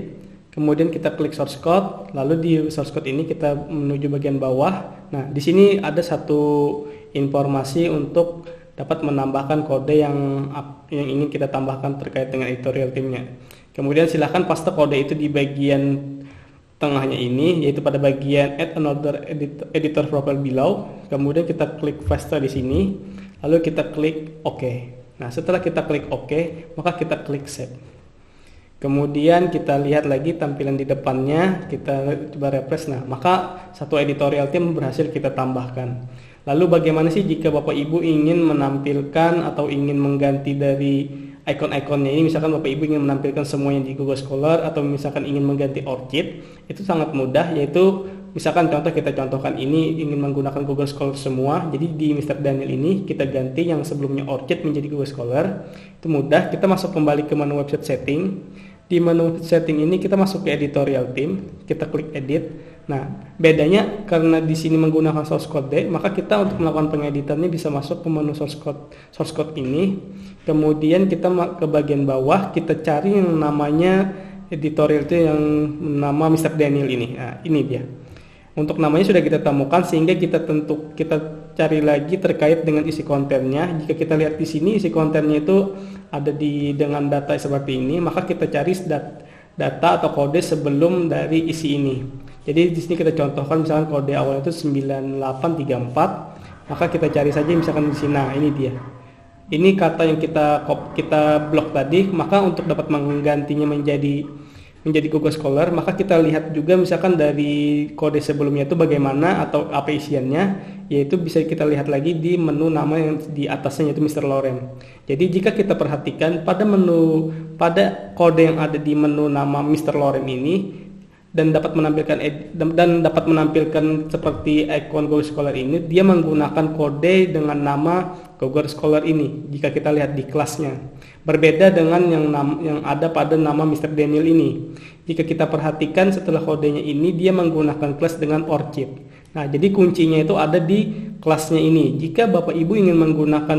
kemudian kita klik source code, lalu di source code ini kita menuju bagian bawah. Nah, di sini ada satu informasi untuk dapat menambahkan kode yang ingin kita tambahkan terkait dengan editorial theme-nya. Kemudian silahkan paste kode itu di bagian tengahnya ini, yaitu pada bagian add another editor profile below. Kemudian kita klik paste di sini, lalu kita klik OK. Nah, setelah kita klik OK, maka kita klik save. Kemudian kita lihat lagi tampilan di depannya, kita coba refresh. Nah, maka satu editorial theme berhasil kita tambahkan. Lalu bagaimana sih jika Bapak Ibu ingin menampilkan atau ingin mengganti dari icon-iconnya ini? Misalkan Bapak Ibu ingin menampilkan semuanya di Google Scholar, atau misalkan ingin mengganti ORCID, itu sangat mudah, yaitu misalkan kita contohkan ini ingin menggunakan Google Scholar semua. Jadi di Mr. Daniel ini kita ganti yang sebelumnya ORCID menjadi Google Scholar. Itu mudah. Kita masuk kembali ke menu website setting. Di menu setting ini kita masuk ke editorial theme, kita klik edit. Nah, bedanya karena di sini menggunakan source code, maka kita untuk melakukan pengeditannya bisa masuk ke menu source code ini. Kemudian kita ke bagian bawah, kita cari yang namanya editorial itu yang nama Mr. Daniel ini. Nah, ini dia. Untuk namanya sudah kita temukan, sehingga kita cari lagi terkait dengan isi kontennya. Jika kita lihat di sini isi kontennya itu ada dengan data seperti ini, maka kita cari data atau kode sebelum dari isi ini. Jadi di sini kita contohkan misalkan kode awal itu 9834, maka kita cari saja misalkan di sini. Nah, ini dia. Ini kata yang kita blok tadi, maka untuk dapat menggantinya menjadi Google Scholar, maka kita lihat juga misalkan dari kode sebelumnya itu bagaimana atau apa isiannya, yaitu bisa kita lihat lagi di menu nama yang di atasnya, yaitu Mr. Lorem. Jadi jika kita perhatikan pada kode yang ada di menu nama Mr. Lorem ini, dan dapat menampilkan seperti icon Google Scholar ini, dia menggunakan kode dengan nama Google Scholar ini. Jika kita lihat di kelasnya, berbeda dengan yang ada pada nama Mr. Daniel ini. Jika kita perhatikan setelah kodenya ini, dia menggunakan kelas dengan ORCID. Nah, jadi kuncinya itu ada di kelasnya ini. Jika Bapak Ibu ingin menggunakan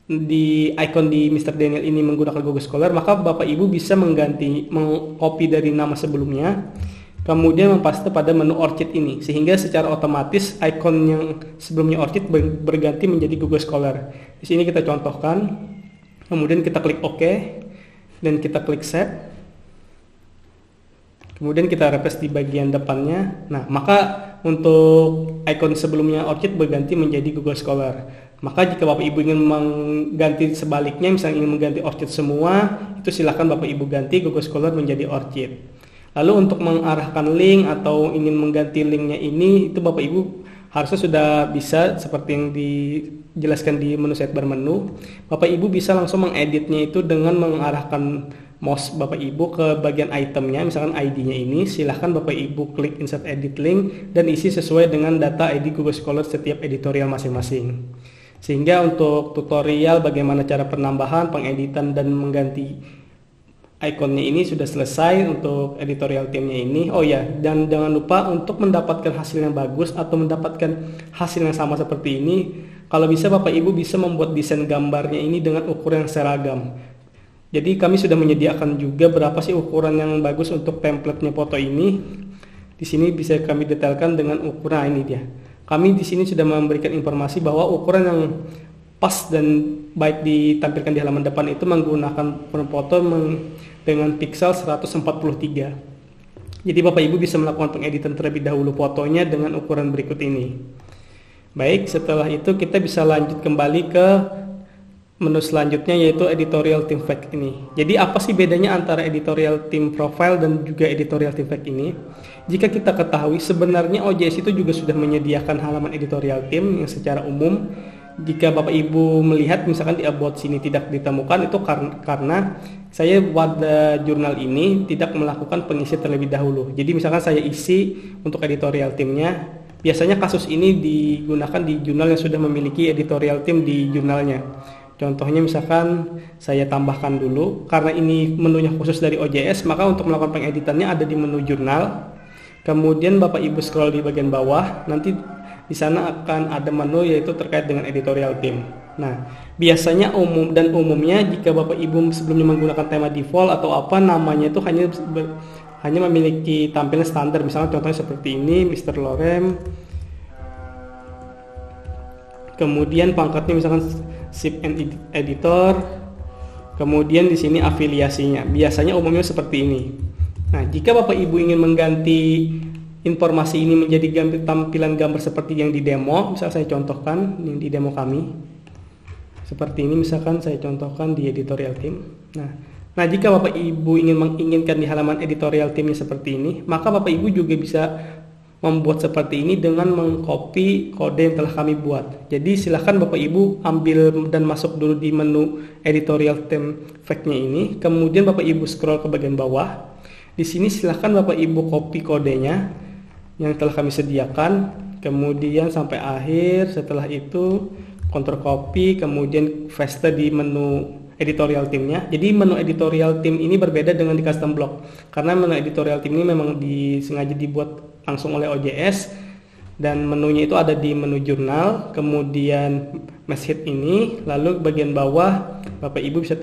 di icon di Mr. Daniel ini menggunakan Google Scholar, maka Bapak Ibu bisa mengcopy dari nama sebelumnya, kemudian mempaste pada menu ORCID ini, sehingga secara otomatis icon yang sebelumnya ORCID berganti menjadi Google Scholar. Di sini kita contohkan, kemudian kita klik OK, dan kita klik Save. Kemudian kita refresh di bagian depannya. Nah, maka untuk icon sebelumnya ORCID berganti menjadi Google Scholar. Maka jika Bapak Ibu ingin mengganti sebaliknya, misalnya ingin mengganti ORCID semua, itu silakan Bapak Ibu ganti Google Scholar menjadi ORCID. Lalu untuk mengarahkan link atau ingin mengganti linknya ini, itu Bapak Ibu harusnya sudah bisa seperti yang dijelaskan di menu sidebar menu. Bapak Ibu bisa langsung mengeditnya itu dengan mengarahkan mouse Bapak Ibu ke bagian itemnya, misalkan ID-nya ini, silahkan Bapak Ibu klik insert edit link dan isi sesuai dengan data ID Google Scholar setiap editorial masing-masing. Sehingga untuk tutorial bagaimana cara penambahan, pengeditan, dan mengganti ikonnya ini sudah selesai untuk editorial theme-nya ini. Oh ya, dan jangan lupa untuk mendapatkan hasil yang bagus atau mendapatkan hasil yang sama seperti ini, kalau bisa Bapak Ibu bisa membuat desain gambarnya ini dengan ukuran yang seragam. Jadi kami sudah menyediakan juga berapa sih ukuran yang bagus untuk template-nya foto ini. Di sini bisa kami detailkan dengan ukuran ini dia. Kami di sini sudah memberikan informasi bahwa ukuran yang pas dan baik ditampilkan di halaman depan itu menggunakan foto dengan pixel 143. Jadi Bapak Ibu bisa melakukan pengeditan terlebih dahulu fotonya dengan ukuran berikut ini. Baik, setelah itu kita bisa lanjut kembali ke menu selanjutnya yaitu editorial theme fact ini. Jadi apa sih bedanya antara editorial theme profile dan juga editorial theme fact ini? Jika kita ketahui sebenarnya OJS itu juga sudah menyediakan halaman editorial theme yang secara umum. Jika Bapak Ibu melihat misalkan di about sini tidak ditemukan, itu karena saya pada jurnal ini tidak melakukan pengisi terlebih dahulu. Jadi misalkan saya isi untuk editorial theme-nya, biasanya kasus ini digunakan di jurnal yang sudah memiliki editorial theme di jurnalnya. Contohnya misalkan saya tambahkan dulu, karena ini menunya khusus dari OJS, maka untuk melakukan pengeditannya ada di menu jurnal. Kemudian Bapak Ibu scroll di bagian bawah, nanti di sana akan ada menu yaitu terkait dengan editorial theme. Nah, biasanya umumnya jika Bapak Ibu sebelumnya menggunakan tema default atau apa, namanya itu hanya memiliki tampilan standar. Misalnya contohnya seperti ini, Mr. Lorem. Kemudian pangkatnya misalkan ship and editor. Kemudian di sini afiliasinya. Biasanya umumnya seperti ini. Nah, jika Bapak Ibu ingin mengganti informasi ini menjadi tampilan gambar seperti yang di demo, misal saya contohkan yang di demo kami seperti ini, misalkan saya contohkan di editorial theme. Nah, jika Bapak Ibu menginginkan di halaman editorial theme-nya seperti ini, maka Bapak Ibu juga bisa membuat seperti ini dengan mengcopy kode yang telah kami buat. Jadi silahkan Bapak Ibu ambil dan masuk dulu di menu editorial theme fact-nya ini, kemudian Bapak Ibu scroll ke bagian bawah. Di sini silahkan Bapak Ibu copy kodenya yang telah kami sediakan, kemudian sampai akhir. Setelah itu Ctrl copy, kemudian paste di menu editorial theme-nya. Jadi menu editorial theme ini berbeda dengan di custom block, karena menu editorial theme ini memang disengaja dibuat langsung oleh OJS, dan menunya itu ada di menu jurnal, kemudian masthead ini, lalu bagian bawah Bapak Ibu bisa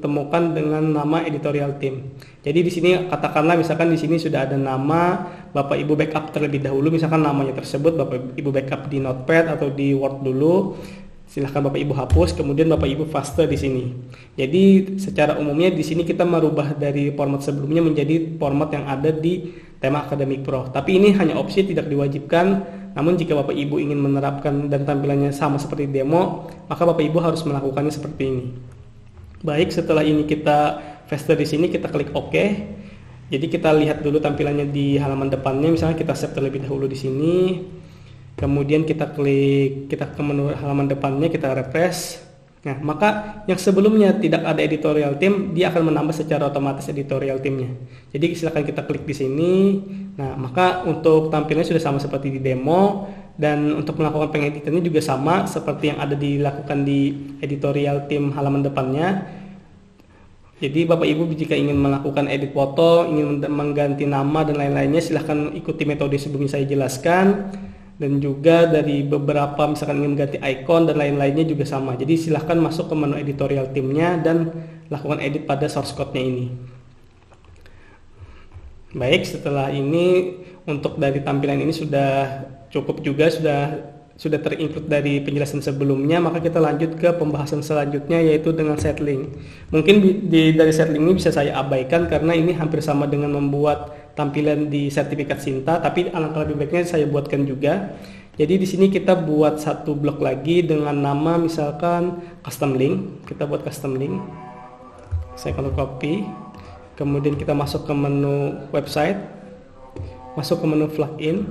temukan dengan nama editorial theme. Jadi di sini katakanlah misalkan di sini sudah ada nama, Bapak Ibu backup terlebih dahulu, misalkan namanya tersebut Bapak Ibu backup di Notepad atau di Word dulu. Silahkan Bapak Ibu hapus, kemudian Bapak Ibu paste di sini. Jadi secara umumnya di sini kita merubah dari format sebelumnya menjadi format yang ada di tema Academic Pro. Tapi ini hanya opsi, tidak diwajibkan. Namun jika Bapak Ibu ingin menerapkan dan tampilannya sama seperti demo, maka Bapak Ibu harus melakukannya seperti ini. Baik, setelah ini kita paste di sini, kita klik OK. Jadi kita lihat dulu tampilannya di halaman depannya. Misalnya kita save terlebih dahulu di sini. Kemudian kita ke menu halaman depannya, kita refresh. Nah, maka yang sebelumnya tidak ada editorial theme, dia akan menambah secara otomatis editorial theme-nya. Jadi silakan kita klik di sini. Nah, maka untuk tampilannya sudah sama seperti di demo, dan untuk melakukan pengeditannya juga sama seperti yang ada dilakukan di editorial theme halaman depannya. Jadi Bapak Ibu jika ingin melakukan edit foto, ingin mengganti nama dan lain-lainnya, silahkan ikuti metode sebelumnya saya jelaskan. Dan juga dari beberapa misalkan ingin ganti icon dan lain-lainnya juga sama. Jadi silahkan masuk ke menu editorial theme-nya dan lakukan edit pada source code-nya ini. Baik, setelah ini untuk dari tampilan ini sudah cukup juga, sudah terinclude dari penjelasan sebelumnya. Maka kita lanjut ke pembahasan selanjutnya, yaitu dengan setlink. Mungkin dari setlink ini bisa saya abaikan karena ini hampir sama dengan membuat tampilan di sertifikat Sinta, tapi alangkah lebih baiknya saya buatkan juga. Jadi di sini kita buat satu blok lagi dengan nama misalkan custom link. Kita buat custom link. Saya kalau copy, kemudian kita masuk ke menu website, masuk ke menu plugin.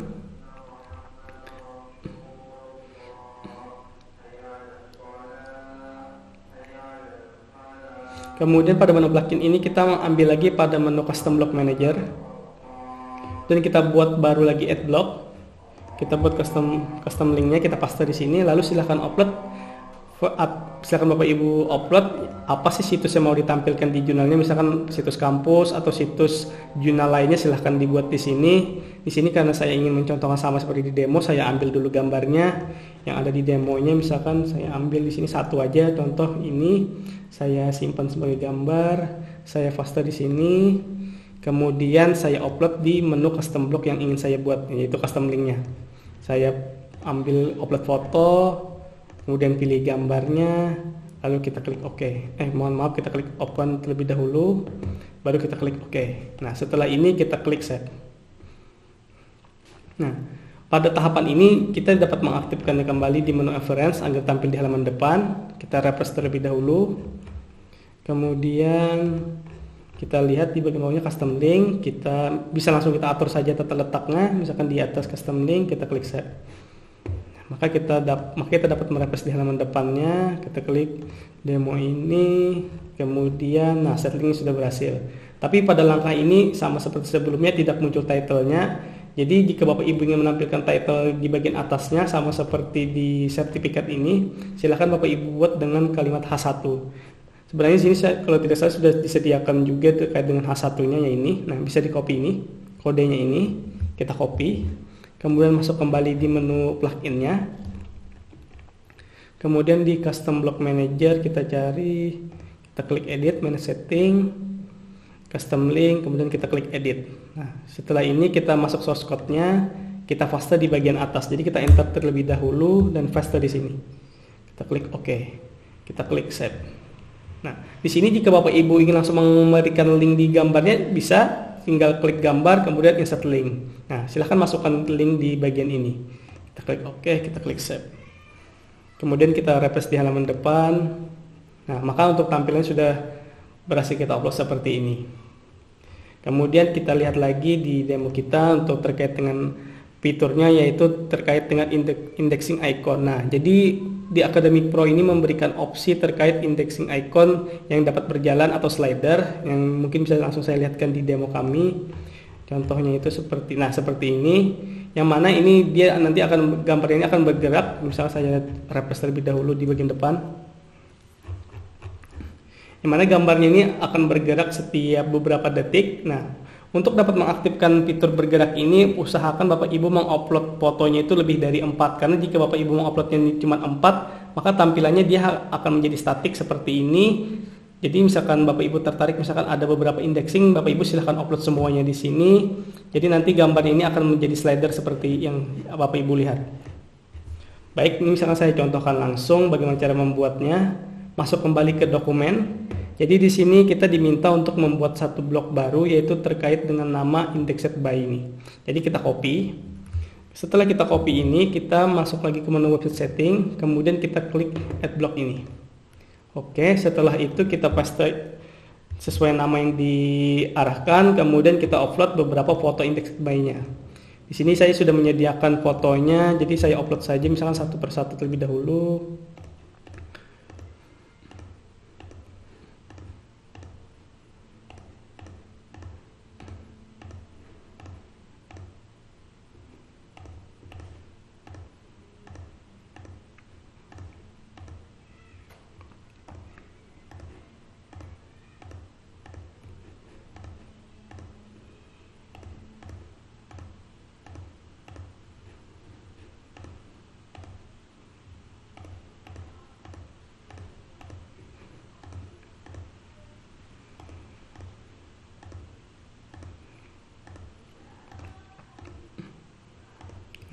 Kemudian pada menu plugin ini kita mengambil lagi pada menu custom block manager. Dan kita buat baru lagi add block. Kita buat custom linknya, kita paste di sini. Lalu silahkan upload. Silahkan Bapak Ibu upload apa sih situs yang mau ditampilkan di jurnalnya. Misalkan situs kampus atau situs jurnal lainnya, silahkan dibuat di sini. Di sini karena saya ingin mencontohkan sama seperti di demo, saya ambil dulu gambarnya yang ada di demonya. Misalkan saya ambil di sini satu aja, contoh ini. Saya simpan sebagai gambar. Saya paste di sini. Kemudian saya upload di menu custom block yang ingin saya buat, yaitu custom linknya. Saya ambil upload foto, kemudian pilih gambarnya, lalu kita klik OK. Kita klik open terlebih dahulu, baru kita klik OK. Nah, setelah ini kita klik save. Nah, Pada tahapan ini kita dapat mengaktifkannya kembali di menu Reference agar tampil di halaman depan. Kita refresh terlebih dahulu. Kemudian kita lihat di bagian bawahnya custom link. Kita bisa langsung kita atur saja tata letaknya. Misalkan di atas custom link kita klik save. Maka kita dapat merefresh di halaman depannya. Kita klik demo ini. Kemudian set linknya sudah berhasil. Tapi pada langkah ini sama seperti sebelumnya tidak muncul title-nya. Jadi jika Bapak Ibu ingin menampilkan title di bagian atasnya sama seperti di sertifikat ini, silakan Bapak Ibu buat dengan kalimat H1. Sebenarnya sini kalau tidak salah sudah disediakan juga terkait dengan H1-nya ya ini. Nah, bisa di copy ini, kodenya ini, kita copy. Kemudian masuk kembali di menu plugin-nya. Kemudian di custom block manager kita cari, kita klik edit, manage setting, custom link, kemudian kita klik edit. Nah, setelah ini kita masuk source code-nya, kita paste di bagian atas. Jadi kita enter terlebih dahulu dan paste di sini. Kita klik OK. Kita klik save. Nah, di sini jika Bapak Ibu ingin langsung memberikan link di gambarnya bisa tinggal klik gambar kemudian insert link. Nah, silahkan masukkan link di bagian ini. Kita klik OK, kita klik save. Kemudian kita refresh di halaman depan. Nah, maka untuk tampilan sudah berhasil kita upload seperti ini. Kemudian kita lihat lagi di demo kita untuk terkait dengan fiturnya, yaitu terkait dengan indexing icon. Nah, jadi di Academic Pro ini memberikan opsi terkait indexing icon yang dapat berjalan atau slider, yang mungkin bisa langsung saya lihatkan di demo kami. Contohnya itu seperti ini, yang mana ini dia nanti gambarnya ini akan bergerak. Misal saya refresh terlebih dahulu di bagian depan. Yang mana gambarnya ini akan bergerak setiap beberapa detik. Nah, untuk dapat mengaktifkan fitur bergerak ini, usahakan Bapak Ibu mengupload fotonya itu lebih dari 4. Karena jika Bapak Ibu menguploadnya cuma 4, maka tampilannya dia akan menjadi statik seperti ini. Jadi misalkan Bapak Ibu tertarik, misalkan ada beberapa indexing, Bapak Ibu silahkan upload semuanya di sini. Jadi nanti gambar ini akan menjadi slider seperti yang Bapak Ibu lihat. Baik, ini misalkan saya contohkan langsung bagaimana cara membuatnya. Masuk kembali ke dokumen. Jadi di sini kita diminta untuk membuat satu blok baru, yaitu terkait dengan nama indexed by ini. Jadi kita copy. Setelah kita copy ini, kita masuk lagi ke menu website setting, kemudian kita klik add block ini. Oke, setelah itu kita paste sesuai nama yang diarahkan, kemudian kita upload beberapa foto indexed by-nya. Di sini saya sudah menyediakan fotonya, jadi saya upload saja misalkan satu persatu terlebih dahulu.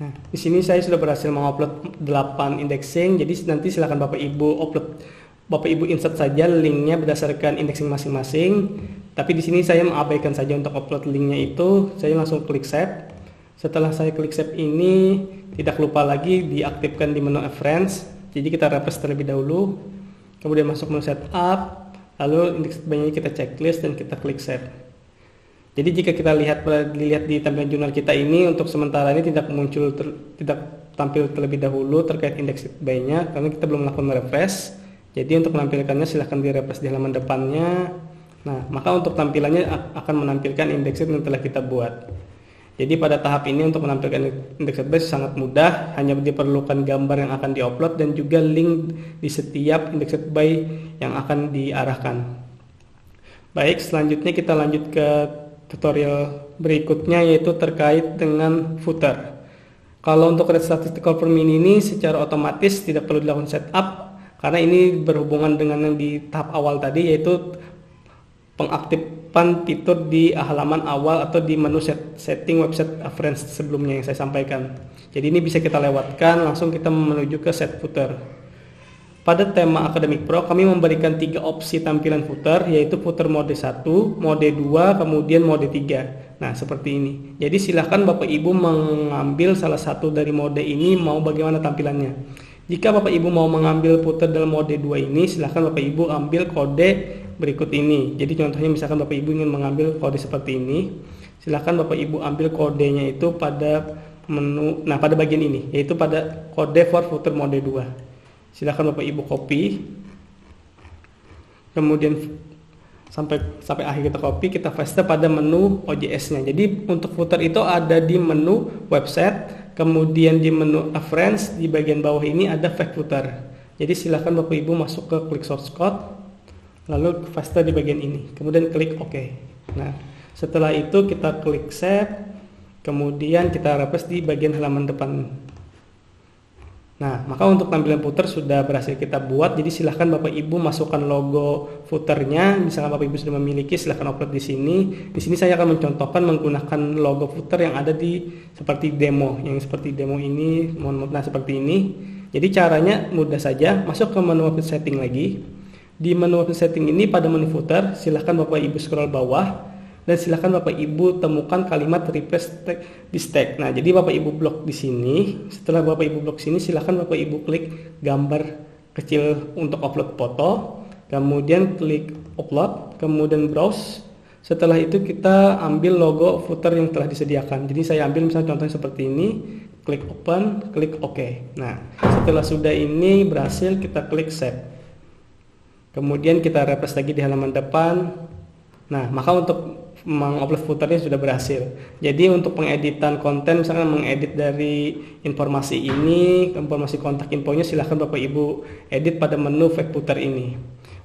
Nah, di sini saya sudah berhasil mengupload 8 indexing. Jadi nanti silakan Bapak Ibu insert saja linknya berdasarkan indexing masing-masing. Tapi di sini saya mengabaikan saja untuk upload linknya itu. Saya langsung klik save. Setelah saya klik save ini, tidak lupa lagi diaktifkan di menu Reference. Jadi kita refresh terlebih dahulu. Kemudian masuk menu setup. Lalu indexed by-nya kita checklist dan kita klik save. Jadi jika kita lihat di tampilan jurnal kita ini, untuk sementara ini tidak tampil terlebih dahulu terkait indexed by-nya karena kita belum melakukan refresh. Jadi untuk menampilkannya silahkan di refresh di halaman depannya. Nah, maka untuk tampilannya akan menampilkan indexed yang telah kita buat. Jadi pada tahap ini untuk menampilkan indexed by sangat mudah, hanya diperlukan gambar yang akan diupload dan juga link di setiap indexed by yang akan diarahkan. Baik, selanjutnya kita lanjut ke tutorial berikutnya, yaitu terkait dengan footer. Kalau untuk Red Statistical Form ini secara otomatis tidak perlu dilakukan setup karena ini berhubungan dengan yang di tahap awal tadi, yaitu pengaktifan fitur di halaman awal atau di menu setting website reference sebelumnya yang saya sampaikan. Jadi ini bisa kita lewatkan, langsung kita menuju ke set footer. Pada tema Academic Pro, kami memberikan 3 opsi tampilan footer, yaitu footer mode 1, mode 2, kemudian mode 3. Nah, seperti ini. Jadi silahkan Bapak Ibu mengambil salah satu dari mode ini, mau bagaimana tampilannya. Jika Bapak Ibu mau mengambil footer dalam mode 2 ini, silahkan Bapak Ibu ambil kode berikut ini. Jadi contohnya misalkan Bapak Ibu ingin mengambil kode seperti ini, silahkan Bapak Ibu ambil kodenya itu pada menu, nah pada bagian ini, yaitu pada kode for footer mode 2. Silakan Bapak Ibu copy, kemudian sampai akhir kita copy, kita paste pada menu OJS-nya. Jadi untuk footer itu ada di menu website, kemudian di menu reference, di bagian bawah ini ada fake footer. Jadi silakan Bapak Ibu masuk ke klik source code, lalu paste di bagian ini, kemudian klik OK. Nah, setelah itu kita klik save, kemudian kita refresh di bagian halaman depan. Nah, maka untuk tampilan footer sudah berhasil kita buat. Jadi silahkan Bapak Ibu masukkan logo footernya. Misalkan Bapak Ibu sudah memiliki, silahkan upload di sini. Di sini saya akan mencontohkan menggunakan logo footer yang ada di seperti demo, yang seperti demo ini. Nah, seperti ini. Jadi caranya mudah saja. Masuk ke menu website setting lagi. Di menu website setting ini pada menu footer, silahkan Bapak Ibu scroll bawah. Dan silakan Bapak Ibu temukan kalimat replace this tag. Nah, jadi Bapak Ibu blok di sini. Setelah Bapak Ibu blok sini, silakan Bapak Ibu klik gambar kecil untuk upload foto, kemudian klik upload, kemudian browse. Setelah itu kita ambil logo footer yang telah disediakan. Jadi saya ambil misalnya contohnya seperti ini, klik open, klik OK. Nah, setelah sudah ini berhasil, kita klik save. Kemudian kita refresh lagi di halaman depan. Nah, maka untuk mengupload footernya sudah berhasil. Jadi untuk pengeditan konten, misalkan mengedit dari informasi ini, informasi kontak infonya, silahkan Bapak Ibu edit pada menu fake footer ini.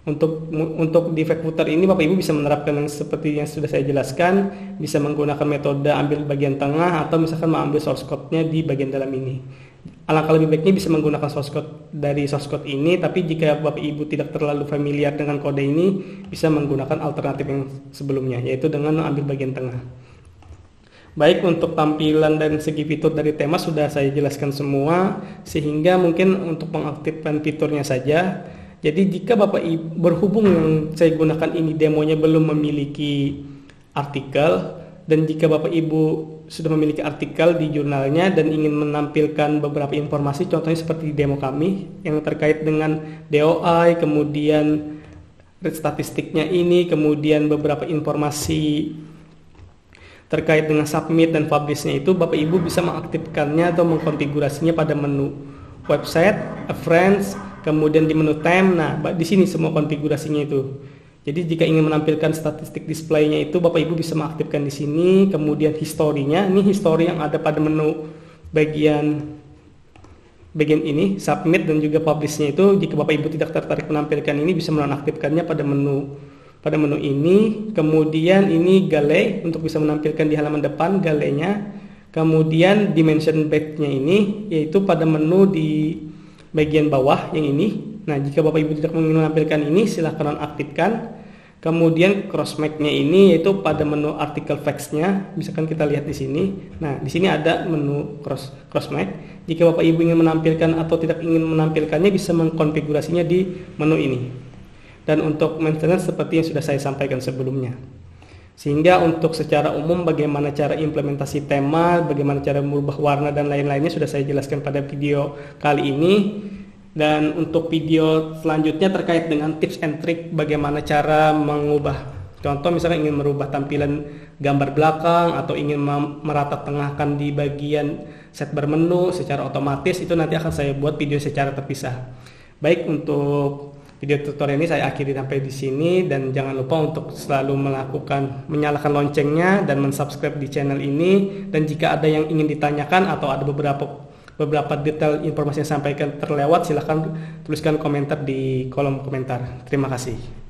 Untuk di fake footer ini Bapak Ibu bisa menerapkan yang seperti yang sudah saya jelaskan, bisa menggunakan metode ambil bagian tengah atau misalkan mengambil source code-nya di bagian dalam ini. Alangkah lebih baiknya bisa menggunakan source code dari source code ini, tapi jika Bapak Ibu tidak terlalu familiar dengan kode ini, bisa menggunakan alternatif yang sebelumnya, yaitu dengan mengambil bagian tengah. Baik, untuk tampilan dan segi fitur dari tema sudah saya jelaskan semua, sehingga mungkin untuk mengaktifkan fiturnya saja. Jadi jika Bapak Ibu berhubung yang saya gunakan ini demonya belum memiliki artikel, dan jika Bapak Ibu sudah memiliki artikel di jurnalnya dan ingin menampilkan beberapa informasi, contohnya seperti demo kami yang terkait dengan DOI, kemudian rate statistiknya ini, kemudian beberapa informasi terkait dengan submit dan publish-nya itu, Bapak Ibu bisa mengaktifkannya atau mengkonfigurasinya pada menu website, friends, kemudian di menu time. Nah, di sini semua konfigurasinya itu. Jadi jika ingin menampilkan statistik display-nya itu, Bapak Ibu bisa mengaktifkan di sini. Kemudian historinya, ini history yang ada pada menu bagian ini, submit dan juga publish-nya itu. Jika Bapak Ibu tidak tertarik menampilkan ini, bisa menonaktifkannya pada menu ini. Kemudian ini gale untuk bisa menampilkan di halaman depan galenya. Kemudian dimension badge-nya ini, yaitu pada menu di bagian bawah yang ini. Nah, jika Bapak Ibu tidak ingin menampilkan ini, silahkan nonaktifkan. Kemudian cross-match-nya ini yaitu pada menu article facts-nya, misalkan kita lihat di sini. Nah, di sini ada menu cross-match. Jika Bapak Ibu ingin menampilkan atau tidak ingin menampilkannya, bisa mengkonfigurasinya di menu ini. Dan untuk maintenance seperti yang sudah saya sampaikan sebelumnya. Sehingga untuk secara umum bagaimana cara implementasi tema, bagaimana cara merubah warna dan lain-lainnya sudah saya jelaskan pada video kali ini. Dan untuk video selanjutnya terkait dengan tips and trick bagaimana cara mengubah, contoh misalnya ingin merubah tampilan gambar belakang atau ingin merata tengahkan di bagian set bermenu secara otomatis, itu nanti akan saya buat video secara terpisah. Baik, untuk video tutorial ini saya akhiri sampai di sini, dan jangan lupa untuk selalu menyalakan loncengnya dan mensubscribe di channel ini. Dan jika ada yang ingin ditanyakan atau ada beberapa detail informasi yang sampaikan terlewat, silahkan tuliskan komentar di kolom komentar. Terima kasih.